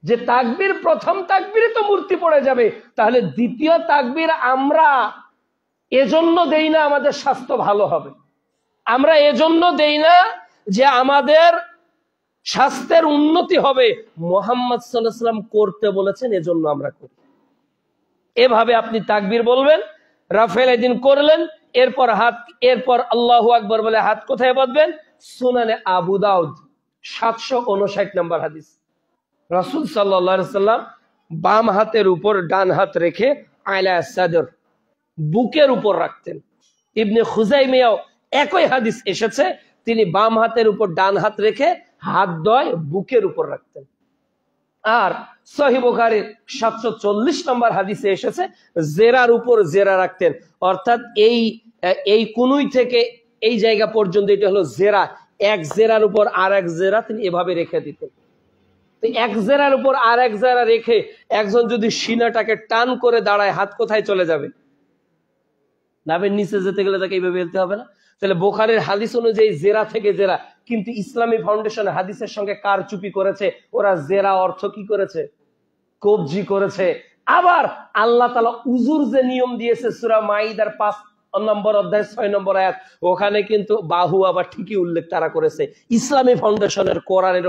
যে তাকবীর প্রথম তাকবীরে তো মূর্তি পড়ে যাবে, তাহলে দ্বিতীয় তাকবীর আমরা এজন্য দেই না আমাদের স্বাস্থ্য ভালো হবে, আমরা এজন্য দেই না যে আমাদের স্বাস্থ্যের উন্নতি হবে, মুহাম্মদ সাল্লাল্লাহু আলাইহি ওয়াসাল্লাম করতে বলেছেন এজন্য আমরা করি। এভাবে আপনি তাকবীর বলবেন, রাফেল এদিন করলেন, এরপর আল্লাহু আকবার বলে হাত কোথায় বাঁধবেন? সুনানে আবু দাউদ 759 নম্বর হাদিস, রাসূল সাল্লাল্লাহু আলাইহি ওয়াসাল্লাম বাম হাতের উপর ডান হাত রেখে আলা সাদর, বুকের উপর রাখতেন। ইবনে খুজাইমিয়াও একই হাদিস এসেছে, তিনি বাম হাতের উপর ডান হাত রেখে হাত দয় বুকের উপর রাখতেন। আর সহিহ বুখারীর 740 নম্বর হাদিসে এসেছে জেরার উপর জেরা রাখতেন, অর্থাৎ এই কুনুই থেকে এই জায়গা পর্যন্ত, এটা হলো জেরা, এক জেরার উপর আর এক জেরা তিনি এভাবে রেখে দিতেন। তো এক জেরার উপর আর এক জেরা রেখে একজন যদি সিনাটাকে টান করে দাঁড়ায়, হাত কোথায় চলে যাবে? নাভের নিচে যেতে গেলে তাকে এইভাবে ফেলতে হবে না? তাহলে বুখারীর হাদিস অনুযায়ী জেরা থেকে জেরা, কিন্তু ইসলামী ফাউন্ডেশন হাদিসের সঙ্গে কারচুপি করেছে, ওরা জেরা অর্থ কি করেছে? কবজি করেছে। আবার আল্লাহ তাআলা উজুর যে নিয়ম দিয়েছে সূরা মাইদার 5 নম্বর অধ্যায় 6 নম্বর আয়াত, ওখানে কিন্তু বাহু আবার ঠিকই উল্লেখ তারা করেছে ইসলামী ফাউন্ডেশনের কোরআনের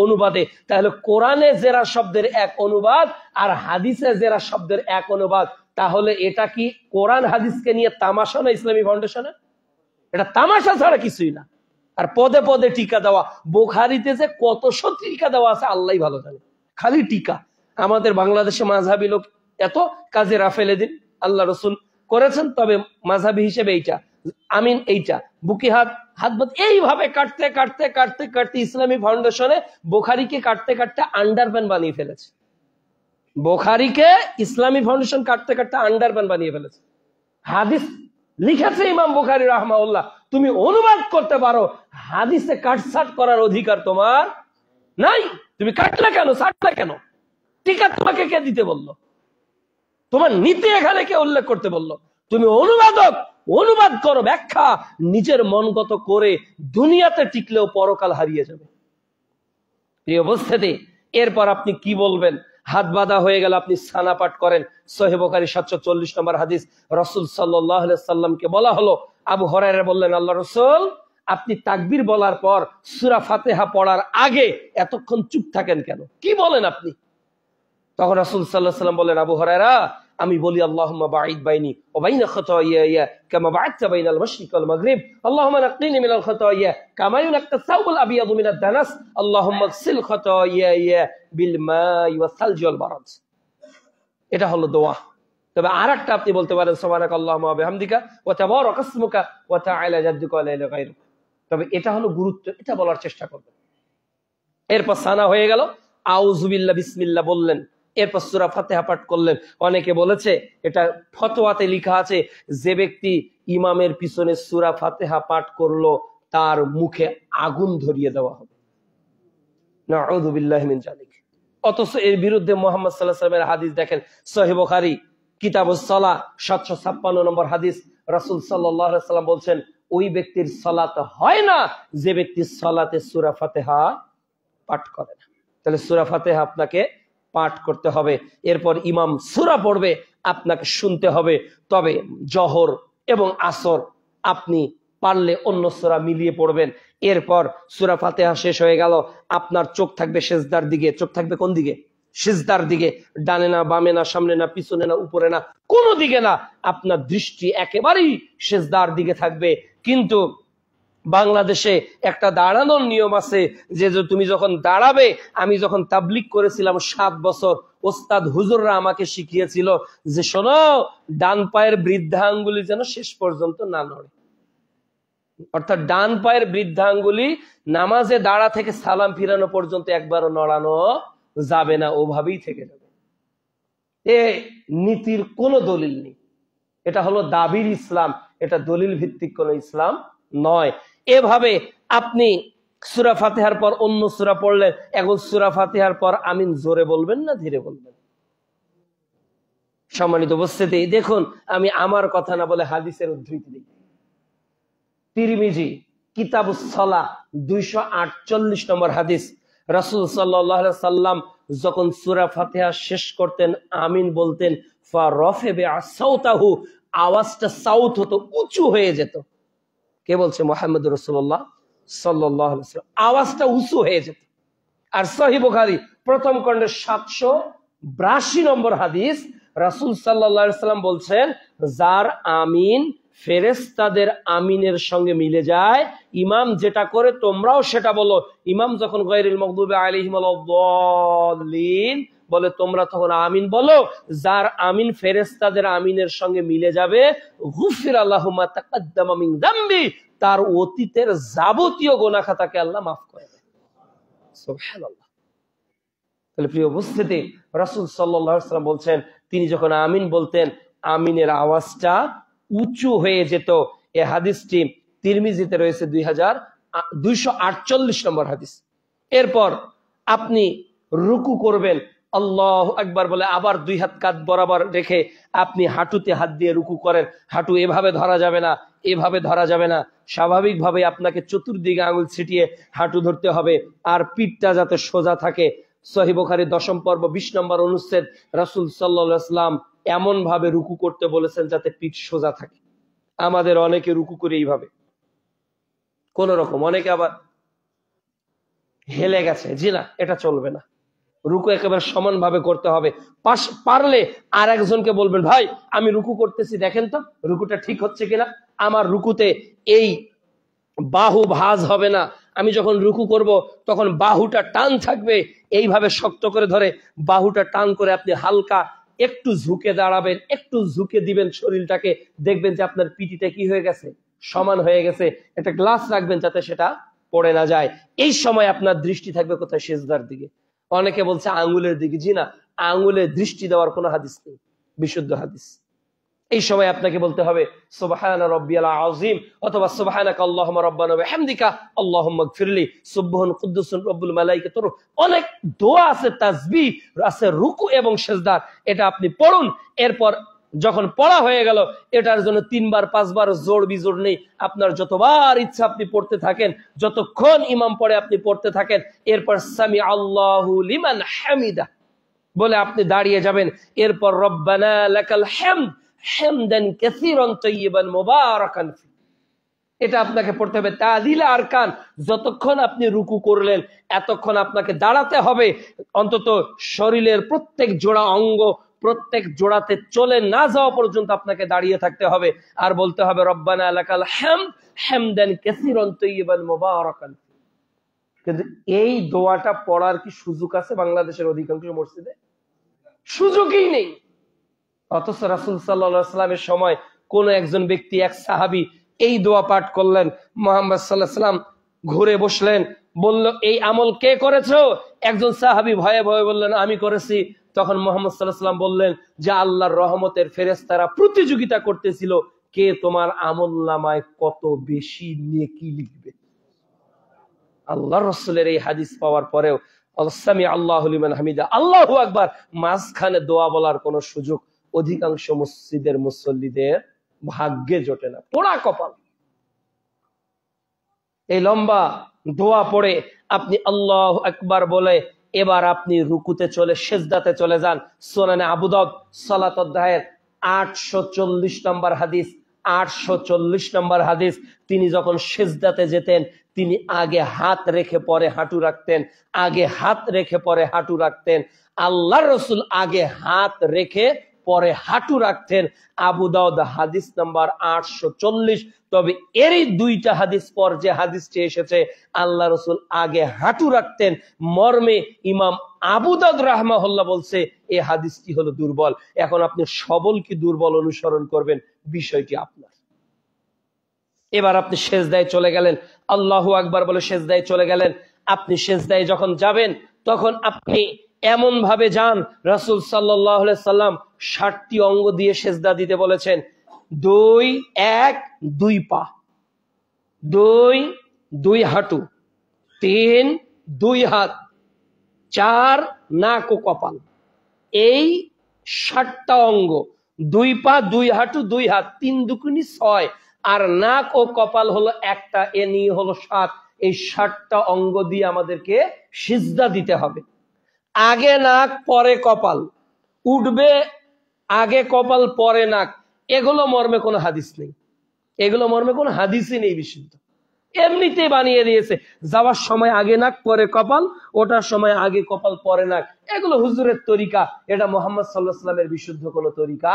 অনুবাদে। তাহলে কোরআনে জেরা শব্দের এক অনুবাদ আর হাদিসে জেরা শব্দের এক অনুবাদ, তাহলে এটা কি কোরআন হাদিসকে নিয়ে তামাশা না ইসলামী ফাউন্ডেশনের? এটা তামাশা ছাড়া কিছুই না। আর পদে পদে টিকা দেওয়া, বুখারীতে যে কত শত টিকা দেওয়া আছে আল্লাহই ভালো জানে, খালি টিকা। আমাদের বাংলাদেশে মাযহাবী লোক এত কাজে রাফেলে দিন আল্লাহ রসুল করেছেন, তবে মাযহাবী হিসেবে এইটা আমিন, এইটা বুকে হাত বাঁধ, এইভাবে কাটতে কাটতে কাটতে কাটতে ইসলামী ফাউন্ডেশনে বুখারীকে কাটতে কাটতে আন্ডারপ্যান্ট বানিয়ে ফেলেছে। বুখারীকে ইসলামী ফাউন্ডেশন কাটতে কাটতে আন্ডারপ্যান্ট বানিয়ে ফেলেছে। হাদিস লিখেছে ইমাম বুখারী রাহমাহুল্লাহ, তুমি অনুবাদ করতে পারো, হাদিসে কাটছাট করার অধিকার তোমার নাই। তুমি কাটলে কেন, ছাটলে কেন? টিকা তোমাকে কে দিতে বললো? তোমার নীতি এখানে কে উল্লেখ করতে বললো? তুমি অনুবাদক, অনুবাদ করো, ব্যাখ্যা নিজের মনগত করে দুনিয়াতে টিকলেও পরকাল হারিয়ে যাবে। এই অবস্থাতে এরপর আপনি কি বলবেন? হাত বাঁধা হয়ে গেল, আপনি সানা পাঠ করেন। সহিহ বুখারী 740 নম্বর হাদিস, রাসূল সাল্লাল্লাহু আলাইহি সাল্লামকে বলা হলো, আবু হুরায়রা বললেন, আল্লাহ রাসূল আপনি তাকবীর বলার পর সূরা ফাতিহা পড়ার আগে এতক্ষণ চুপ থাকেন কেন? কি বলেন আপনি? তখন রাসূল সাল্লাল্লাহু আলাইহি সাল্লাম বললেন, আবু হুরায়রা আমি বলি আল্লাহুম্মা বাঈদ বাইনি ওয়া বাইনা খাতায়ায়া কামা বা'আদতা বাইনাল মাশরিক ওয়াল মাগরিব, আল্লাহুম্মা নাক্কিনি মিনাল খাতায়া কামা ইউনাক্কা আস-সাওবুল আবিয়াদু মিনাদ দানাস, আল্লাহুম্মা ইগসিল খাতায়ায়া বিল মাই ওয়াস সালজি ওয়াল বারাদ। এটা হলো দোয়া। তবে আরেকটা আপনি বলতে পারেন সুবহানাকাল্লাহুম্মা ওয়া বিহামদিকা ওয়া তাবারাকা ইসমুকা ওয়া তাআলা জাদ্দুকা ওয়া লা ইলাহা গায়রুক। তবে এটা হলো গুরুত্ব, এটা বলার চেষ্টা করবেন। এরপর সানা হয়ে গেল, আউযু বিল্লাহ বিসমিল্লাহ বললেন, এরপর সূরা ফাতিহা পাঠ করলেন। অনেকে বলেছে এটা ফতোয়াতে লেখা আছে, যে ব্যক্তি ইমামের পিছনে সূরা ফাতিহা পাঠ করলো তার মুখে আগুন ধরিয়ে দেওয়া হবে। নাউযু বিল্লাহি মিন যালিক। অথচ এর বিরুদ্ধে মুহাম্মদ সাল্লাল্লাহু আলাইহি ওয়াসাল্লামের হাদিস দেখেন, সহিহ বুখারী কিতাবুস সালাহ 756 নম্বর হাদিস, রাসূল সাল্লাল্লাহু আলাইহি ওয়াসাল্লাম বলছেন, ওই ব্যক্তির সালাত হয় না যে ব্যক্তি সালাতে সূরা ফাতিহা পাঠ করে না। তাহলে সূরা ফাতিহা আপনাকে পাঠ করতে হবে। এরপর ইমাম সূরা পড়বে, আপনাকে শুনতে হবে। তবে জহর এবং আসর আপনি পারলে অন্য সূরা মিলিয়ে পড়বেন। এরপর সূরা ফাতিহা শেষ হয়ে গেল, আপনার চোখ থাকবে সিজদার দিকে। চোখ থাকবে কোন দিকে? সিজদার দিকে, ডানে না, বামে না, সামনে না, পিছনে না, উপরে না, কোনো দিকে না, আপনার দৃষ্টি একেবারেই সিজদার দিকে থাকবে। কিন্তু বাংলাদেশে একটা দাঁড়ানোর নিয়ম আছে যে তুমি যখন দাঁড়াবে, আমি যখন তাবলিগ করেছিলাম 7 বছর, ওস্তাদ হুজুররা আমাকে শিখিয়েছিল যে শোনো, ডান পায়ের বৃদ্ধাঙ্গুলি যেন শেষ পর্যন্ত না নড়ে। অর্থাৎ ডান পায়ের বৃদ্ধাঙ্গুলি নামাজে দাঁড়া থেকে সালাম ফিরানো পর্যন্ত একবারও নড়ানো যাবে না, ওভাবেই থেকে যাবে। এ নীতির কোনো দলিল নেই, এটা হলো দাবির ইসলাম, এটা দলিল ভিত্তিক কোন ইসলাম নয়। এভাবে আপনি সূরা ফাতিহার পর অন্য সূরা পড়লেন, এখন সূরা ফাতিহার পর আমিন জোরে বলবেন না ধীরে বলবেন? সম্মানিত উপস্থিতি, দেখুন আমি আমার কথা না বলে হাদিসের উদ্ধৃতি দিই। তিরমিজি কিতাবুস সালাহ 248 নম্বর হাদিস, রাসূল সাল্লাল্লাহু আলাইহি সাল্লাম যখন সূরা ফাতিহা শেষ করতেন আমিন বলতেন, ফারাফা সাওতাহু, আওয়াজটা সাউত হতো, উঁচু হয়ে যেত। কে বলছে? মুহাম্মদুর রাসূলুল্লাহ সাল্লাল্লাহু আলাইহি ওয়াসাল্লাম, আওয়াজটা উঁচু হয়ে যেত। আর সহিহ বুখারী প্রথম খণ্ডের 782 নম্বর হাদিস, রাসূল সাল্লাল্লাহু আলাইহি ওয়াসাল্লাম বলছেন, যার আমিন ফেরেশতাদের আমিনের সঙ্গে মিলে যায়, ইমাম যেটা করে তোমরাও সেটা বলো। ইমাম যখন গায়রুল মাগদুবি আলাইহিম ওয়ালাদ-দাল্লিন বলে, তোমরা তখন আমিন বলো। যার আমিন ফেরেশতাদের আমিনের সঙ্গে মিলে যাবে, গুফিরা লাহু মা তাকাদ্দামা মিন যামবি, তার অতীতের যাবতীয় গুনাহ খাতাকে আল্লাহ মাফ করে দেয়। সুবহানাল্লাহ। তাহলে প্রিয় উপস্থিতি, রাসূল সাল্লাল্লাহু আলাইহি ওয়াসাল্লাম বলছেন, তিনি যখন আমিন বলতেন আমিনের আওয়াজটা উঁচু হয়ে যেত। এই হাদিসটি তিরমিজিতে রয়েছে 2248 নম্বর হাদিস। এরপর আপনি রুকু করবেন, আল্লাহু আকবার বলে আবার 2 হাত কাঁধ বরাবর রেখে আপনি হাঁটুতে হাত দিয়ে রুকু করেন। হাঁটু এভাবে ধরা যাবে না, এভাবে ধরা যাবে না, স্বাভাবিকভাবে আপনাকে চতুর্দিকে আঙুল ছিটিয়ে হাঁটু ধরতে হবে, আর পিঠটা যাতে সোজা থাকে। সহিহ বুখারী 10ম পর্ব 20 নম্বর অনুচ্ছেদ, রাসূল সাল্লাল্লাহু আলাইহি ওয়াসাল্লাম এমন ভাবে রুকু করতে বলেছেন যাতে পিঠ সোজা থাকে। আমাদের অনেকে রুকু করে এইভাবে কোন রকম, অনেকে আবার হেলে গেছে, জি না, এটা চলবে না। রুকু একেবারে সমান ভাবে করতে হবে। পারলে আর একজনকে বলবেন, ভাই আমি রুকু করতেছি, দেখেন তো রুকুটা ঠিক হচ্ছে কিনা। আমার রুকুতে এই বাহু ভাঁজ হবে না, আমি যখন রুকু করব তখন বাহুটা টান থাকবে, এইভাবে শক্ত করে ধরে বাহুটা টান করে আপনি হালকা একটু ঝুঁকে দাঁড়াবেন, একটু ঝুঁকে দিবেন শরীরটাকে, দেখবেন যে আপনার পিঠিটা কি হয়ে গেছে, সমান হয়ে গেছে। একটা গ্লাস রাখবেন যাতে সেটা পড়ে না যায়। এই সময় আপনার দৃষ্টি থাকবে কোথায়? সিজদার দিকে। অনেকে বলছে আঙ্গুলের দিকে, জি না, আঙ্গুলে দৃষ্টি দেওয়ার কোনো হাদিস নেই, বিশুদ্ধ হাদিস। এই সময় আপনাকে বলতে হবে সুবহানা রাব্বিয়াল আযীম, অথবা সুবহানাকা আল্লাহুম্মা রাব্বানা ওয়া বিহামদিকা আল্লাহুম্মা গফিরলি, সুবহান কুদ্দুসুর রব্বুল মালাইকাতুর, অনেক দোয়া আছে, তাসবিহ আছে রুকু এবং সিজদা, এটা আপনি পড়ুন। এরপর যখন পড়া হয়ে গেল, এটার জন্য 3 বার 5 বার জোড় বিজোড় নেই, আপনার যতবার ইচ্ছা আপনি পড়তে থাকেন, যতক্ষণ ইমাম পড়ে আপনি পড়তে থাকেন। এরপর সামি আল্লাহু লিমান হামিদা বলে আপনি দাঁড়িয়ে যাবেন। এরপর রব্বানা লাকাল হামদ হামদান কাসীরান তাইয়িবান মুবারাকান ফি, এটা আপনাকে পড়তে হবে। তাদিল আরকান, যতক্ষণ আপনি রুকু করলেন এতক্ষণ আপনাকে দাঁড়াতে হবে, অন্তত শরীরের প্রত্যেক জোড়া অঙ্গ প্রত্যেক জোড়াতে চলে না যাওয়া পর্যন্ত আপনাকে দাঁড়িয়ে থাকতে হবে, আর বলতে হবে রব্বানা লাকাল হামদ হামদান কাসীরান তাইয়িবান মুবারাকান। কিন্তু এই দোয়াটা পড়ার কি সুযোগ আছে বাংলাদেশের অধিকাংশ মসজিদে? সুযোগই নেই। অথচ রাসূল সাল্লাল্লাহু আলাইহি ওয়াসাল্লামের সময় কোন একজন ব্যক্তি, এক সাহাবী এই দোয়া পাঠ করলেন, মুহাম্মদ সাল্লাল্লাহু আলাইহি ওয়াসাল্লাম ঘুরে বসলেন, বলল এই আমল কে করেছো? একজন সাহাবী ভয়ে ভয়ে বললেন আমি করেছি। তখন মুহাম্মদ সাল্লাল্লাহু আলাইহি ওয়াসাল্লাম বললেন যে আল্লাহর রহমতের ফেরেশতারা প্রতিযোগিতা করতেছিল কে তোমার আমলনামায় কত বেশি নেকি লিখবে। আল্লাহর রাসূলের এই হাদিস পাওয়ার পরেও সামি আল্লাহু লিমান হামিদা আল্লাহু আকবার মাঝখানে দোয়া বলার কোন সুযোগ অধিকাংশ মসজিদের মুসল্লিদের ভাগ্যে জোটে না, পোড়া কপাল। এই লম্বা দোয়া পড়ে আপনি আল্লাহু আকবার বলে এবার আপনি রুকুতে চলে সিজদাতে চলে যান। সুনানে আবু দাউদ সালাত অধ্যায়ের 840 নম্বর হাদিস, 840 নম্বর হাদিস, তিনি যখন সিজদাতে যেতেন তিনি আগে হাত রেখে পরে হাঁটু রাখতেন, আগে হাত রেখে পরে হাঁটু রাখতেন। আল্লাহ রসুল আগে হাত রেখে পরে হাঁটু রাখতেন। আবু দাউদ হাদিস নাম্বার 840। তবে এরই দুইটা হাদিস পর যে হাদিসটি এসেছে আল্লাহ রসুল আগে হাঁটু রাখতেন মর্মে ইমাম আবু দাউদ রাহমাহুল্লাহ বলছে এই হাদিসটি হলো দুর্বল। এখন আপনি সবল কি দুর্বল অনুসরণ করবেন, বিষয়টি আপনার। এবার আপনি সেজদায় চলে গেলেন, আল্লাহু আকবার বলে সেজদায় চলে গেলেন। আপনি সেজদায় যখন যাবেন তখন আপনি এমন ভাবে যান, রাসূল সাল্লাল্লাহু আলাইহি সাল্লাম 60টি অঙ্গ দিয়ে সেজদা দিতে বলেছেন। 2 1 2 পা, 2 2 হাঁটু, 3 2 হাত, 4 নাক ও কপাল। এই 60টা অঙ্গ, 2 পা 2 হাঁটু 2 হাত, 3 দুগুনি 6, আর নাক ও কপাল হলো একটা, এ নিয়ে হলো 7। এই 60টা অঙ্গ দিয়ে আমাদেরকে সিজদা দিতে হবে। আগে নাক পরে কপাল, উঠবে আগে কপাল পরে নাক, এগুলো মর্মে কোনো হাদিস নেই, এগুলো মর্মে কোনো হাদিসই নেই বিশুদ্ধ, এমনিতে বানিয়ে দিয়েছে। যাওয়ার সময় আগে নাক পরে কপাল, ওটার সময় আগে কপাল পরে নাক, এগুলো হুজুরের তরিকা, এটা মুহাম্মদ সাল্লাল্লাহু আলাইহি ওয়াসাল্লামের বিশুদ্ধ কোনো তরিকা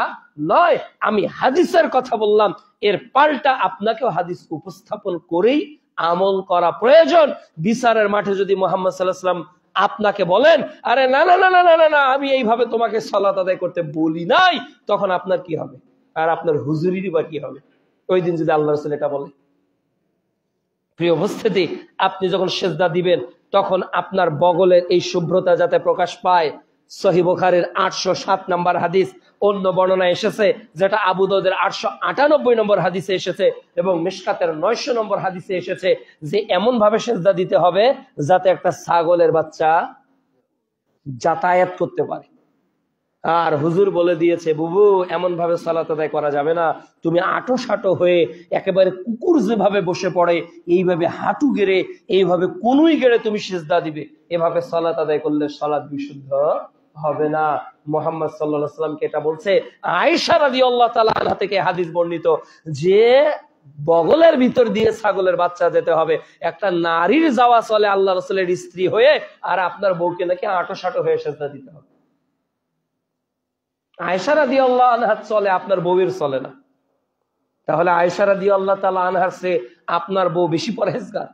নয়। আমি হাদিসের কথা বললাম, এর পাল্টা আপনাকেও হাদিস উপস্থাপন করেই আমল করা প্রয়োজন। বিচারের মাঠে যদি মুহাম্মদ সাল্লাল্লাহু আলাইহি ওয়াসাল্লাম আপনাকে বলেন, আরে না না না না না না আমি এইভাবে তোমাকে সালাত আদায় করতে বলি নাই, তখন আপনার কি হবে? আর আপনার হুজুরিরই বা কি হবে ওই দিন যদি আল্লাহ রাসূল এটা বলে? প্রিয় উপস্থিতি, আপনি যখন সেজদা দিবেন তখন আপনার বগলের এই শুভ্রতা যাতে প্রকাশ পায়। সহিহ বুখারীর 807 নম্বর হাদিস, অন্য বর্ণনা এসেছে যেটা আবু দাউদের 898 নম্বর হাদিসে এসেছে এবং মিশকাতের 900 নম্বর হাদিসে এসেছে যে এমন ভাবে সেজদা দিতে হবে যাতে একটা ছাগলের বাচ্চা যাতায়াত করতে পারে। আর হুজুর বলে দিয়েছে, বুবু এমন ভাবে সালাত আদায় করা যাবে না, তুমি আটো সাটো হয়ে একেবারে কুকুর যেভাবে বসে পড়ে এইভাবে হাঁটু গেড়ে এইভাবে কনুই গেড়ে তুমি সিজদা দিবে। এভাবে সালাত আদায় করলে সালাত বিশুদ্ধ হবে না। মুহাম্মদ সাল্লাল্লাহু আলাইহি ওয়াসাল্লামকে এটা বলছে আয়েশা রাদিয়াল্লাহু তাআলা আনহা থেকে হাদিস বর্ণিত যে বগলের ভিতর দিয়ে ছাগলের বাচ্চা যেতে হবে। একটা নারীর যাওয়া চলে আল্লাহ রাসূলের স্ত্রী হয়ে, আর আপনার বউকে নাকি আটো সাটো হয়ে সিজদা দিতে হবে। আয়েশা রাদিয়াল্লাহু আনহা চলে, আপনার বউয়ের চলে না। তাহলে আয়েশা রাদিয়াল্লাহু তাআলা আনহার চেয়ে আপনার বউ বেশি পরহেজগার,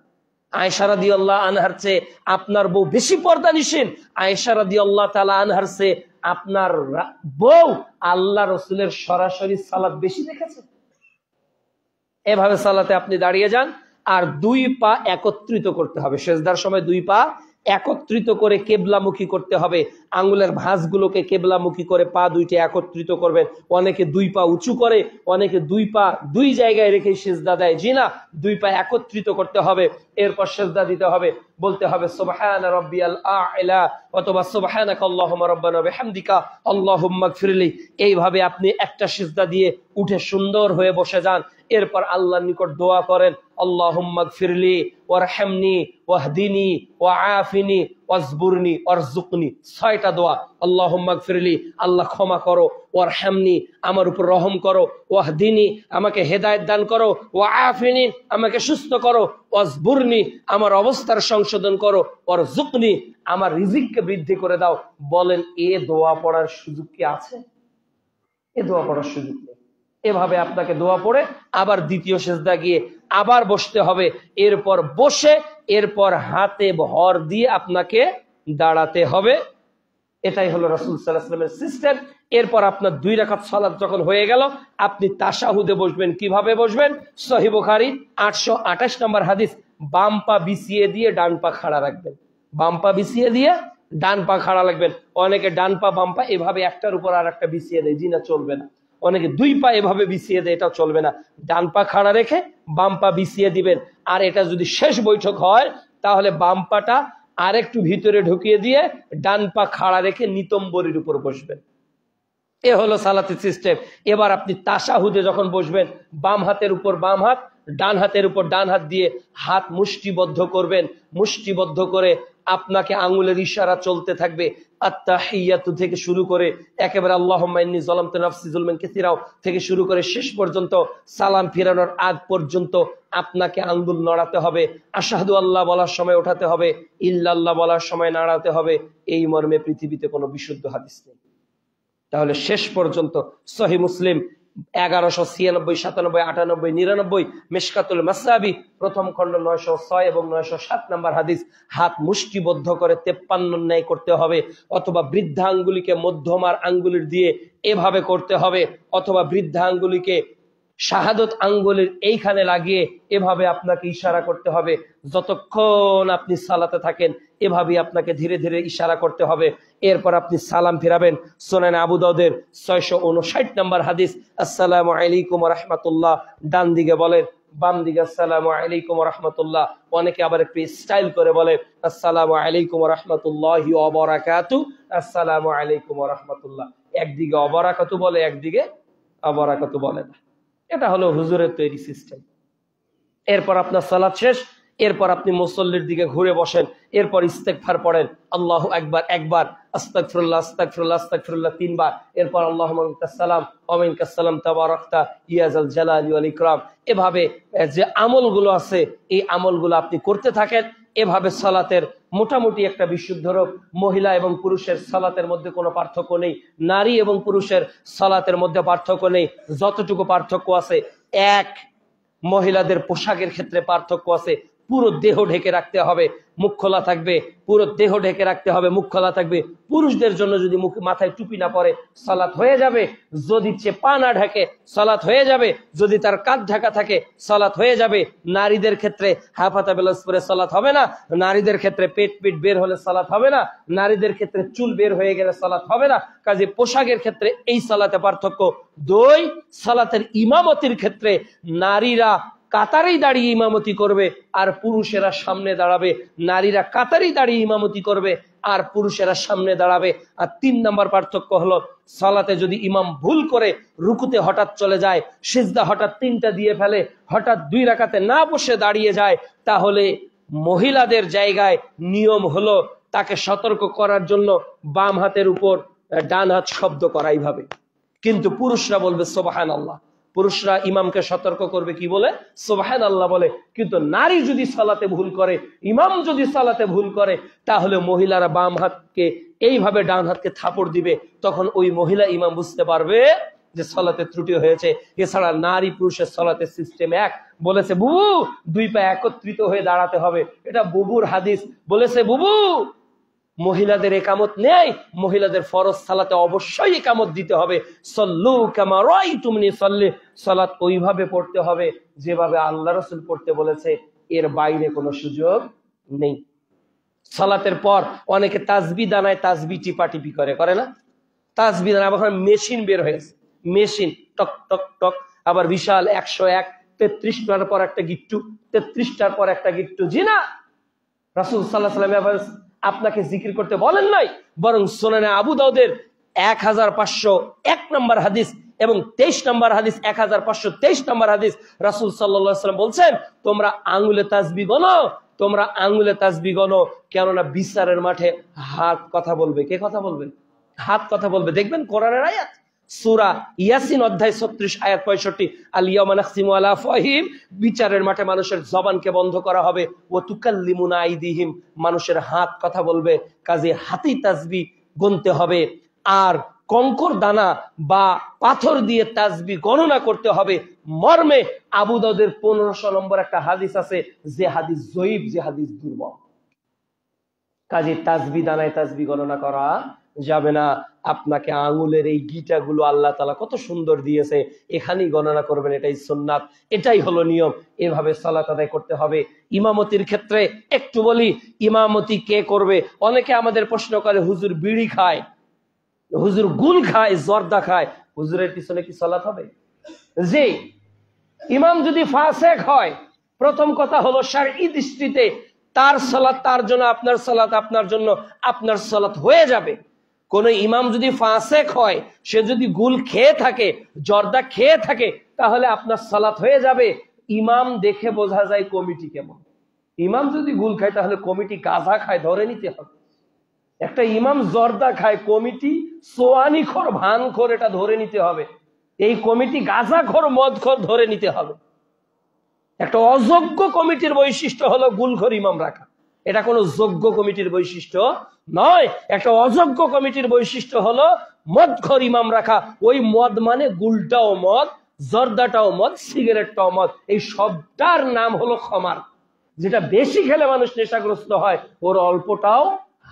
আয়েশা রাদিয়াল্লাহু আনহার চেয়ে আপনার বউ বেশি পর্দানিশীন, আয়েশা রাদিয়াল্লাহু তাআলা আনহার চেয়ে আপনার বউ আল্লাহ রাসূলের সরাসরি সালাত বেশি দেখেছে। এভাবে সালাতে আপনি দাঁড়িয়ে যান, আর 2 পা একত্রিত করতে হবে। সেজদার সময় 2 পা একত্রিত করে কেবলামুখী করতে হবে। আঙ্গুলের ভাঁজগুলোকে কেবলামুখী করে পা 2টি একত্রিত করবেন। অনেকে 2 পা উঁচু করে, অনেকে 2 পা 2 জায়গায় রেখে সিজদা দেয়। জি না, 2 পা একত্রিত করতে হবে, এরপর সিজদা দিতে হবে। বলতে হবে সুবহানা রাব্বিয়াল আ'লা অথবা সুবহানাকা আল্লাহুম্মা রাব্বানা ওয়া বিহামদিকা আল্লাহুম্মা গফিরলি। এইভাবে আপনি একটা সিজদা দিয়ে উঠে সুন্দর হয়ে বসে যান। এরপর আল্লাহর নিকট দোয়া করেন, আল্লাহুম্মা গফিরলি ওয়ারহামনি ওয়াহদিনি ওয়াআফিনি ওয়াজবুরনি ওয়ারযুকনি। 6টা দোয়া। আল্লাহুম্মা গফিরলি, আল্লাহ ক্ষমা করো, ওয়ারহামনি, আমার উপর রহম করো, ওয়াহদিনি, আমাকে হেদায়েত দান করো, ওয়াআফিনি, আমাকে সুস্থ করো, ওয়াজবুরনি, আমার অবস্থার সংশোধন করো, ওয়ারযুকনি, আমার রিজিককে বৃদ্ধি করে দাও। বলেন এ দোয়া পড়ার সুযোগ কি আছে? এ দোয়া পড়ার সুযোগ নেই। এভাবে আপনাকে দোয়া পড়ে আবার দ্বিতীয় সিজদা গিয়ে আবার বসতে হবে। এরপর বসে এরপর হাতে ভর দিয়ে আপনাকে দাঁড়াতে হবে। এটাই হলো রাসূল সাল্লাল্লাহু আলাইহি ওয়াসাল্লামের সিস্টেম। এরপর আপনার 2 রাকাত সালাত যখন হয়ে গেল, আপনি তাশাহুদে বসবেন। কিভাবে বসবেন? সহিহ বুখারী 828 নম্বর হাদিস, বাম পা বিছিয়ে দিয়ে ডান পা খাড়া রাখবেন। বাম পা বিছিয়ে দিয়ে ডান পা খাড়া রাখবেন। অনেকে ডান পা বাম পা এভাবে একটার উপর আর একটা বিছিয়ে দেয়, জি না, চলবে না। অনেকে 2 পা এভাবে বিছিয়ে দেয়, এটাও চলবে না। ডান পা খাড়া রেখে বাম পা বিছিয়ে দিবেন। আর এটা যদি শেষ বৈঠক হয় তাহলে বাম পাটা আরেকটু ভিতরে ঢুকিয়ে দিয়ে ডান পা খাড়া রেখে নিতম্বরির উপর বসবেন। এ হলো সালাতের সিস্টেম। এবার আপনি তাশাহুদে যখন বসবেন, বাম হাতের উপর বাম হাত, ডান হাতের উপর ডান হাত দিয়ে হাত মুষ্টিবদ্ধ করবেন। মুষ্টিবদ্ধ করে আপনাকে আঙ্গুলের ইশারা চলতে থাকবে। আত্তাহিয়াতু থেকে শুরু করে একেবারে আল্লাহুম্মা ইন্নী যালামতু নাফসি যুলমান কাসীরাও থেকে শুরু করে শেষ পর্যন্ত সালাম ফিরানোর আগ পর্যন্ত আপনাকে আঙ্গুল নড়াতে হবে। আশহাদু আল্লাহ বলার সময় ওঠাতে হবে, ইল্লাল্লাহ বলার সময় নাড়াতে হবে। এই মর্মে পৃথিবীতে কোনো বিশুদ্ধ হাদিস নেই। তাহলে শেষ পর্যন্ত সহিহ মুসলিম 1196, 97, 98, 99, মিশকাতুল মাসাবি প্রথম খণ্ড 906 এবং 907 নম্বর হাদিস। হাত মুষ্টিবদ্ধ করে 53 ন্যায় করতে হবে, অথবা বৃদ্ধা আঙ্গুলিকে মধ্যমার আঙ্গুলির দিয়ে এভাবে করতে হবে, অথবা বৃদ্ধা আঙ্গুলিকে শাহাদত আঙ্গুলের এইখানে লাগিয়ে এভাবে আপনাকে ইশারা করতে হবে। যতক্ষণ আপনি সালাতে থাকেন এভাবে আপনাকে ধীরে ধীরে ইশারা করতে হবে। এরপর আপনি সালাম ফিরাবেন। সুনান আবু দাউদের 659 নম্বর হাদিস, আসসালামু আলাইকুম ওয়া রাহমাতুল্লাহ ডান দিকে বলেন, বাম দিকে আসসালামু আলাইকুম ওয়া রাহমাতুল্লাহ। অনেকে আবার একটু স্টাইল করে বলে আসসালামু আলাইকুম ওয়া রাহমাতুল্লাহি ওয়া বারাকাতু, আসসালামু আলাইকুম ওয়া রাহমাতুল্লাহ। একদিকে ওয়া বারাকাতু বলে, একদিকে ওয়া বারাকাতু বলে না। এটা হলো হুজুরের তৈরি সিস্টেম। এরপর আপনার সালাত শেষ, এরপর আপনি মুসল্লির দিকে ঘুরে বসেন, এরপর ইস্তেগফার পড়েন, আল্লাহু আকবার একবার, আস্তাগফিরুল্লাহ আস্তাগফিরুল্লাহ আস্তাগফিরুল্লাহ 3 বার, এরপর আল্লাহুম্মা মিনকাস সালাম ওয়া মিনকাস সালাম তাবারাকতা ইয়া যাল জালালি ওয়াল ইকরাম। এভাবে যে আমলগুলো আছে এই আমলগুলো আপনি করতে থাকেন। এভাবে সালাতের মোটামুটি একটা বিশুদ্ধ রূপ। মহিলা এবং পুরুষের সালাতের মধ্যে কোনো পার্থক্য নেই, নারী এবং পুরুষের সালাতের মধ্যে পার্থক্য নেই। যতটুকু পার্থক্য আছে, এক, মহিলাদের পোশাকের ক্ষেত্রে পার্থক্য আছে। পুরো দেহ ঢেকে রাখতে হবে, মুখ খোলা থাকবে, পুরো দেহ ঢেকে রাখতে হবে, মুখ খোলা থাকবে। পুরুষদের জন্য যদি মুখ মাথায় টুপি না পরে সালাত হয়ে যাবে, যদি পা না ঢাকে সালাত হয়ে যাবে, যদি তার কাঁধ ঢাকা থাকে সালাত হয়ে যাবে। নারীদের ক্ষেত্রে হাফাতা বেলাস পরে সালাত হবে না, নারীদের ক্ষেত্রে পেট বের হলে সালাত হবে না, নারীদের ক্ষেত্রে চুল বের হয়ে গেলে সালাত হবে না। কাজে পোশাকের ক্ষেত্রে এই সালাতে পার্থক্য। 2, সালাতের ইমামতির ক্ষেত্রে নারীরা কাতারেই দাঁড়িয়ে ইমামতি করবে আর পুরুষেরা সামনে দাঁড়াবে, নারীরা কাতারেই দাঁড়িয়ে ইমামতি করবে আর পুরুষেরা সামনে দাঁড়াবে। আর 3 নম্বর পার্থক্য হলো, সালাতে যদি ইমাম ভুল করে রুকুতে হঠাৎ চলে যায়, সিজদা হঠাৎ 3টা দিয়ে ফেলে, হঠাৎ 2 রাকাতে না বসে দাঁড়িয়ে যায়, তাহলে মহিলাদের জায়গায় নিয়ম হলো তাকে সতর্ক করার জন্য বাম হাতের উপর ডান হাত শব্দ করা এইভাবে। কিন্তু পুরুষরা বলবে সুবহানাল্লাহ। পুরুষরা ইমামকে সতর্ক করবে কি বলে? সুবহানাল্লাহ বলে। কিন্তু নারী যদি সালাতে ভুল করে, ইমাম যদি সালাতে ভুল করে, তাহলে মহিলারা বাম হাতকে এইভাবে ডান হাতকে থাপড় দিবে। তখন ওই মহিলা ইমাম বুঝতে পারবে যে সালাতে ত্রুটি হয়েছে। এছাড়া নারী পুরুষের সালাতের সিস্টেম এক। বলেছে বুবু 2 পা একত্রিত হয়ে দাঁড়াতে হবে, এটা বুবুর হাদিস। বলেছে বুবু মহিলাদের একামত নেই, মহিলাদের ফরজ সালাতে অবশ্যই একামত দিতে হবে। সল্লু কামা রাআইতুমুনি সাল্লি, সালাত ওইভাবে পড়তে হবে যেভাবে আল্লাহ রাসূল পড়তে বলেছে, এর বাইরে কোনো সুযোগ নেই। সালাতের পর অনেকে তাসবিহ দানায় তাসবিহ টিপাটিপি করে না? তাসবিহ দানা আবার মেশিন বের হয়েছে, মেশিন টক টক টক, আবার বিশাল 101 33টার পর একটা গিট্টু, 33টার পর একটা গিট্টু। জি না, রাসূল সাল্লাল্লাহু আলাইহি ওয়াসাল্লাম আপনাকে জিকির করতে বলেন নাই, বরং সুনানে আবু দাউদের 1501 নম্বর হাদিস এবং 23 নম্বর হাদিস, 1523 নম্বর হাদিস, রাসূল সাল্লাল্লাহু আলাইহি ওয়াসাল্লাম বলছেন, তোমরা আঙ্গুলে তাসবিহ গণো, তোমরা আঙ্গুলে তাসবিহ গণো, কেননা বিচারের মাঠে হাত কথা বলবে। কে কথা বলবে? হাত কথা বলবে। দেখবেন কোরআনের আয়াত, সূরা ইয়াসিন অধ্যায় 36 আয়াত 65, আল ইয়াওমা নাখসিমু আলা আফওয়াহিহিম, বিচারের মাঠে মানুষের জবানকে বন্ধ করা হবে, ওয়া তুকাল্লিমুনা আইদিহিম, মানুষের হাত কথা বলবে। কাজে হাতেই তাসবিহ গুনতে হবে। আর কঙ্কর দানা বা পাথর দিয়ে তাসবিহ গণনা করতে হবে মর্মে আবু দাউদের 1500 নম্বর একটা হাদিস আছে, যে হাদিস জয়ীফ, যে হাদিস দুর্বল। কাজে তাসবিহ দানায় তাসবিহ গণনা করা যাবে না। আপনাকে আঙ্গুলের এই গিটাগুলো আল্লাহ তাআলা কত সুন্দর দিয়েছে, এখানেই গণনা করবেন, এটাই সুন্নাত, এটাই হলো নিয়ম। এভাবে সালাত আদায় করতে হবে। ইমামতির ক্ষেত্রে একটু বলি, ইমামতি কে করবে? অনেকে আমাদের প্রশ্ন করে, হুজুর বিড়ি খায়, হুজুর গুল খায়, জর্দা খায়, হুজুরের পিছনে কি সালাত হবে? জি, ইমাম যদি ফাসেক হয়, প্রথম কথা হলো শারঈ দৃষ্টিতে তার সালাত তার জন্য, আপনার সালাত আপনার জন্য, আপনার সালাত হয়ে যাবে। কোন ইমাম যদি ফাসেক হয়, সে যদি গুল খেয়ে থাকে, জর্দা খেয়ে থাকে, তাহলে আপনার সালাত হয়ে যাবে। ইমাম দেখে বোঝা যায় কমিটি কেমন। ইমাম যদি গুল খায় তাহলে কমিটি গাঁজা খায়, ধরে নিতে হবে। একটা ইমাম জর্দা খায়, কমিটি সোয়ানিখোর ভানখোর, এটা ধরে নিতে হবে। এই কমিটি গাঁজাখোর মদখোর, ধরে নিতে হবে। একটা অযোগ্য কমিটির বৈশিষ্ট্য হলো গুলখোর ইমাম রাখা, এটা কোনো যোগ্য কমিটির বৈশিষ্ট্য নয়। একটা অযোগ্য কমিটির বৈশিষ্ট্য হলো মদখোর ইমাম রাখা। ওই মদ মানে গুলটাও মদ, জর্দাটাও মদ, সিগারেটটাও মদ, এই সবটার নাম হলো খমার। যেটা বেশি খেলে মানুষ নেশাগ্রস্ত হয়, ওর অল্পটাও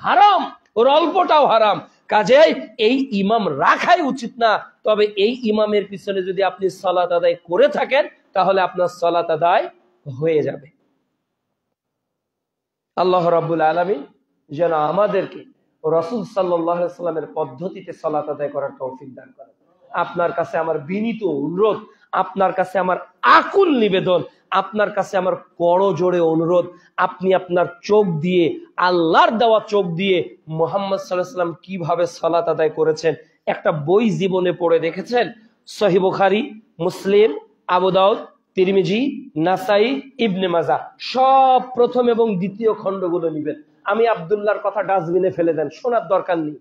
হারাম, ওর অল্পটাও হারাম। কাজেই এই ইমাম রাখাই উচিত না। তবে এই ইমামের পিছনে যদি আপনি সালাত আদায় করে থাকেন, তাহলে আপনার সালাত আদায় হয়ে যাবে। আল্লাহ রাব্বুল আলামিন যেন আমাদেরকে রাসূল সাল্লাল্লাহু আলাইহি ওয়াসাল্লামের পদ্ধতিতে সালাত আদায় করার তৌফিক দান করেন। আপনার কাছে আমার বিনীত অনুরোধ, আপনার কাছে আমার আকুল নিবেদন, আপনার কাছে আমার করজোড়ে অনুরোধ, আপনি আপনার চোখ দিয়ে, আল্লাহর দেওয়া চোখ দিয়ে মুহাম্মদ সাল্লাল্লাহু আলাইহি ওয়াসাল্লাম কিভাবে সালাত আদায় করেছেন একটা বই জীবনে পড়ে দেখেছেন? সহিহ বুখারী, মুসলিম, আবু দাউদ, তিরমিজি, নাসাই, ইবনে মাজাহ, সব প্রথম এবং দ্বিতীয় খণ্ডগুলো নিবেন। আমি আব্দুল্লাহর কথা ডাস্টবিনে ফেলে দেন, শোনার দরকার নেই,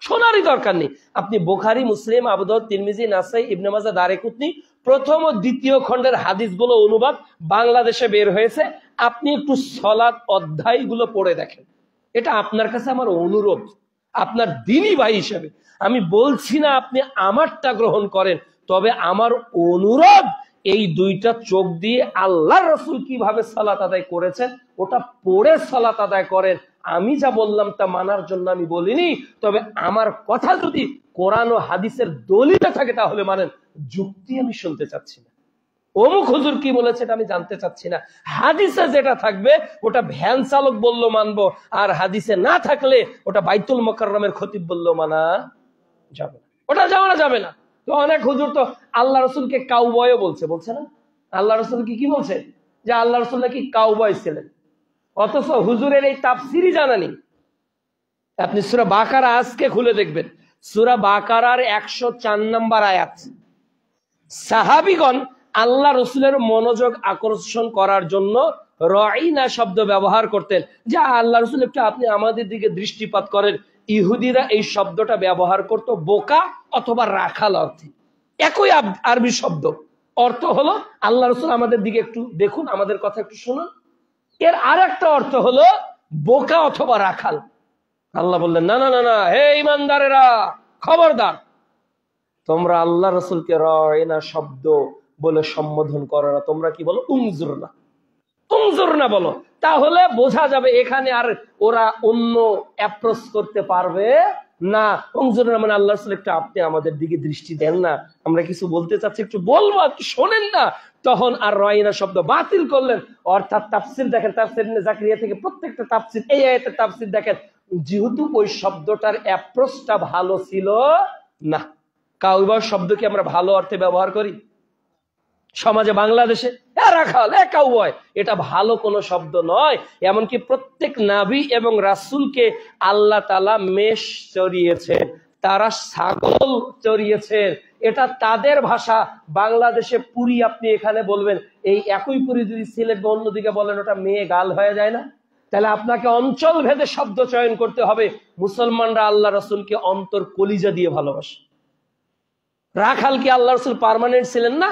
শোনারই দরকার নেই। আপনি বুখারী, মুসলিম, আবু দাউদ, তিরমিজি, নাসাই, ইবনে মাজাহ, দারেকুতনি প্রথম ও দ্বিতীয় খণ্ডের হাদিসগুলো অনুবাদ বাংলাদেশে বের হয়েছে। আপনি একটু সালাত অধ্যায়গুলো পড়ে দেখেন। এটা আপনার কাছে আমার অনুরোধ, আপনার দ্বীনী ভাই হিসেবে। আমি বলছি না আপনি আমারটা গ্রহণ করেন, তবে আমার অনুরোধ এই দুইটা চোখ দিয়ে আল্লাহর রাসূল কিভাবে সালাত আদায় করেছেন ওটা পড়ে সালাত আদায় করেন। আমি যা বললাম তা মানার জন্য আমি বলিনি, তবে আমার কথা যদি কোরআন ও হাদিসের দলিলে থাকে তাহলে মানেন। যুক্তি আমি শুনতে চাচ্ছি না, অমুক হুজুর কি বলেছে এটা আমি জানতে চাচ্ছি না। হাদিসে যেটা থাকবে ওটা ভ্যান চালক বললো মানবো, আর হাদিসে না থাকলে ওটা বাইতুল মুকাররমের খতিব বললো মানা যাবে না, ওটা যাওয়া যাবে না। তো অনেক হুজুর তো আল্লাহ রসুলকে কাউবয় বলছে, বলছে না? আল্লাহ রসুল কি বলছে? যে আল্লাহ রসুল নাকি কাউবয় ছিলেন, অথচ হুজুরের এই তাফসিরই জানা নেই। আপনি সূরা বাকারা আজকে খুলে দেখবেন, সূরা বাকারার 104 নম্বর আয়াত। সাহাবীগণ আল্লাহ রসুলের মনোযোগ আকর্ষণ করার জন্য রাইনা শব্দ ব্যবহার করতেন, যে আল্লাহ রসুল একটু আপনি আমাদের দিকে দৃষ্টিপাত করেন। ইহুদিরা এই শব্দটা ব্যবহার করত বোকা অথবা রাখাল অর্থে, একই আরবি শব্দ। অর্থ হলো আল্লাহ রসুল আমাদের দিকে একটু দেখুন, আমাদের কথা একটু শুনুন। এর আর একটা অর্থ হলো বোকা অথবা রাখাল। আল্লাহ বললেন না না না না, হে ইমানদারেরা খবরদার, তোমরা আল্লাহ রসুলকে রাইনা শব্দ বলে সম্বোধন করো না, তোমরা কি বলো? উনজুরনা, উনজুরনা বলো। তাহলে বোঝা যাবে এখানে আর ওরা অন্য অ্যাপ্রোচ করতে পারবে না। উনজুরনা মানে আল্লাহ রসুল একটু আপনি আমাদের দিকে দৃষ্টি দেন না, আমরা কিছু বলতে চাচ্ছি, একটু বলবো, একটু শোনেন না। তখন আর রাইনা শব্দ বাতিল করলেন। অর্থাৎ তাফসির দেখেন, তাফসির ইবনে জাকারিয়া থেকে প্রত্যেকটা তাফসির, এই আয়াতের তাফসির দেখেন, যেহেতু ওই শব্দটার অ্যাপ্রোচটা ভালো ছিল না। কাউবয় শব্দ কি আমরা ভালো অর্থে ব্যবহার করি সমাজে? বাংলাদেশে রাখাল, কাউবয়, এটা ভালো কোনো শব্দ নয়। এমনকি প্রত্যেক নবী এবং রাসূলকে আল্লাহ তাআলা মেষ চড়িয়েছেন, তারা ছাগল চড়িয়েছেন, এটা তাদের ভাষা। বাংলাদেশে পুরি আপনি এখানে বলবেন, এই একই পুরি যদি সিলেট বা অন্যদিকে বলেন ওটা মেয়ে গাল হয়ে যায় না? তাহলে আপনাকে অঞ্চল ভেদে শব্দ চয়ন করতে হবে। মুসলমানরা আল্লাহ রাসূলকে অন্তর কলিজা দিয়ে ভালোবাসে। রাখাল কি আল্লাহ রাসূল পার্মানেন্ট ছিলেন না?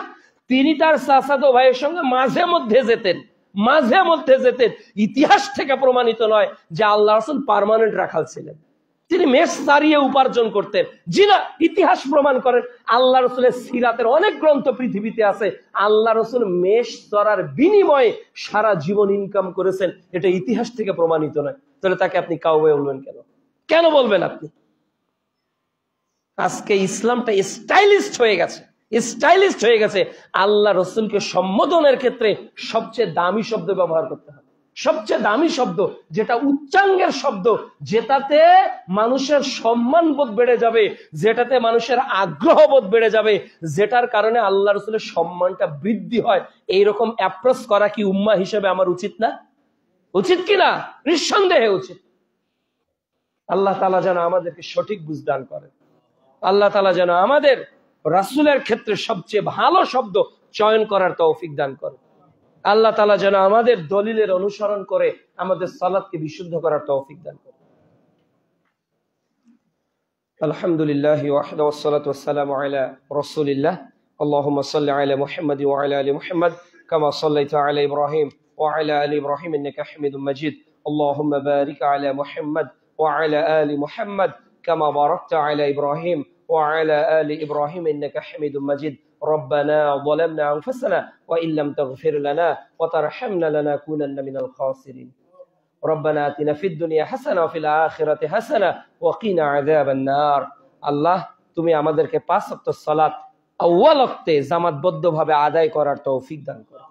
তিনি তার চাচাতো ভাইয়ের সঙ্গে মাঝে মধ্যে যেতেন, মাঝে মধ্যে যেতেন। ইতিহাস থেকে প্রমাণিত নয় যে আল্লাহ রাসূল পার্মানেন্ট রাখাল ছিলেন। তিনি মেষ চারিয়ে উপার্জন করতেন। জি না, ইতিহাস প্রমাণ করেন। আল্লাহ রসুলের সিরাতের অনেক গ্রন্থ পৃথিবীতে আছে, আল্লাহ রসুল মেষ চড়ার বিনিময়ে সারা জীবন ইনকাম করেছেন, এটা ইতিহাস থেকে প্রমাণিত নয়। তাহলে তাকে আপনি কাউবয় বলবেন কেন? কেন বলবেন আপনি? আজকে ইসলামটা স্টাইলিস্ট হয়ে গেছে, স্টাইলিস্ট হয়ে গেছে। আল্লাহ রসুলকে সম্বোধনের ক্ষেত্রে সবচেয়ে দামি শব্দ ব্যবহার করতে হবে, সবচেয়ে দামি শব্দ, যেটা উচ্চাঙ্গের শব্দ, যেটাতে মানুষের সম্মান বোধ বেড়ে যাবে, যেটাতে মানুষের আগ্রহ বোধ বেড়ে যাবে, যেটার কারণে আল্লাহ রসুলের সম্মানটা বৃদ্ধি হয়। এইরকম অ্যাপ্রোচ করা কি উম্মাহ হিসেবে আমার উচিত না? উচিত কিনা? নিঃসন্দেহে উচিত। আল্লাহ তাআলা যেন আমাদেরকে সঠিক বুঝ দান করেন। আল্লাহ তাআলা যেন আমাদের রাসূলের ক্ষেত্রে সবচেয়ে ভালো শব্দ চয়ন করার তৌফিক দান করেন। আল্লাহ তাআলা যেন আমাদের দলিলের অনুসরণ করে আমাদের সালাতকে বিশুদ্ধ করার তৌফিক দান করেন। আলহামদুলিল্লাহি ওয়াহদা ওয়াসসালাতু ওয়াসসালামু আলা রাসূলিল্লাহ। আল্লাহুম্মা সাল্লি আলা মুহাম্মাদি ওয়া আলা আলি মুহাম্মাদ কামা সাল্লাইতা আলা ইব্রাহিম ওয়া আলা আলি ইব্রাহিম ইন্নাকা হামিদুম মাজিদ। আল্লাহুম্মা বারিক আলা মুহাম্মাদ ওয়া আলা আলি মুহাম্মাদ কামা বারাকতা আলা ইব্রাহিম ওয়া আলা আলি ইব্রাহিম ইন্নাকা হামিদুম মাজিদ। ربنا ظلمنا أنفسنا وإن لم تغفر لنا وترحمنا لنكونن من الخاسرين ربنا آتنا في الدنيا حسنة وفي الآخرة حسنة وقنا عذاب النار। আল্লাহ তুমি আমাদেরকে পাঁচ ওয়াক্ত সালাত আউয়াল ওয়াক্তে জামাতবদ্ধভাবে আদায় করার তৌফিক দান করো।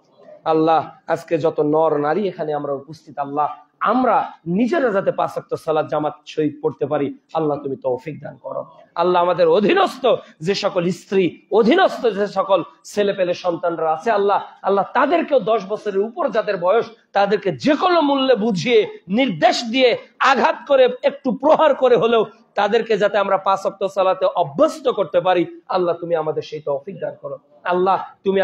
আল্লাহ আজকে যত নর নারী এখানে আমরা উপস্থিত, আল্লাহ আমরা নিজেরা যাতে পাঁচ ওয়াক্ত সালাত জামাত সহিত পড়তে পারি, আল্লাহ তুমি তৌফিক দান করো। আল্লাহ আমাদের অধীনস্থ যে সকল স্ত্রী, অধীনস্থ যে সকল ছেলে পেলে সন্তানরা আছে, আল্লাহ আল্লাহ তাদেরকেও 10 বছরের উপর যাদের বয়স, তাদেরকে যে কোনো মূল্যে বুঝিয়ে নির্দেশ দিয়ে আঘাত করে একটু প্রহার করে হলেও তাদেরকে যাতে আমরা পাঁচ ওয়াক্ত সালাতে অভ্যস্ত করতে পারি, আল্লাহ তুমি আমাদের সেই তৌফিক দান করো। আল্লাহ তুমি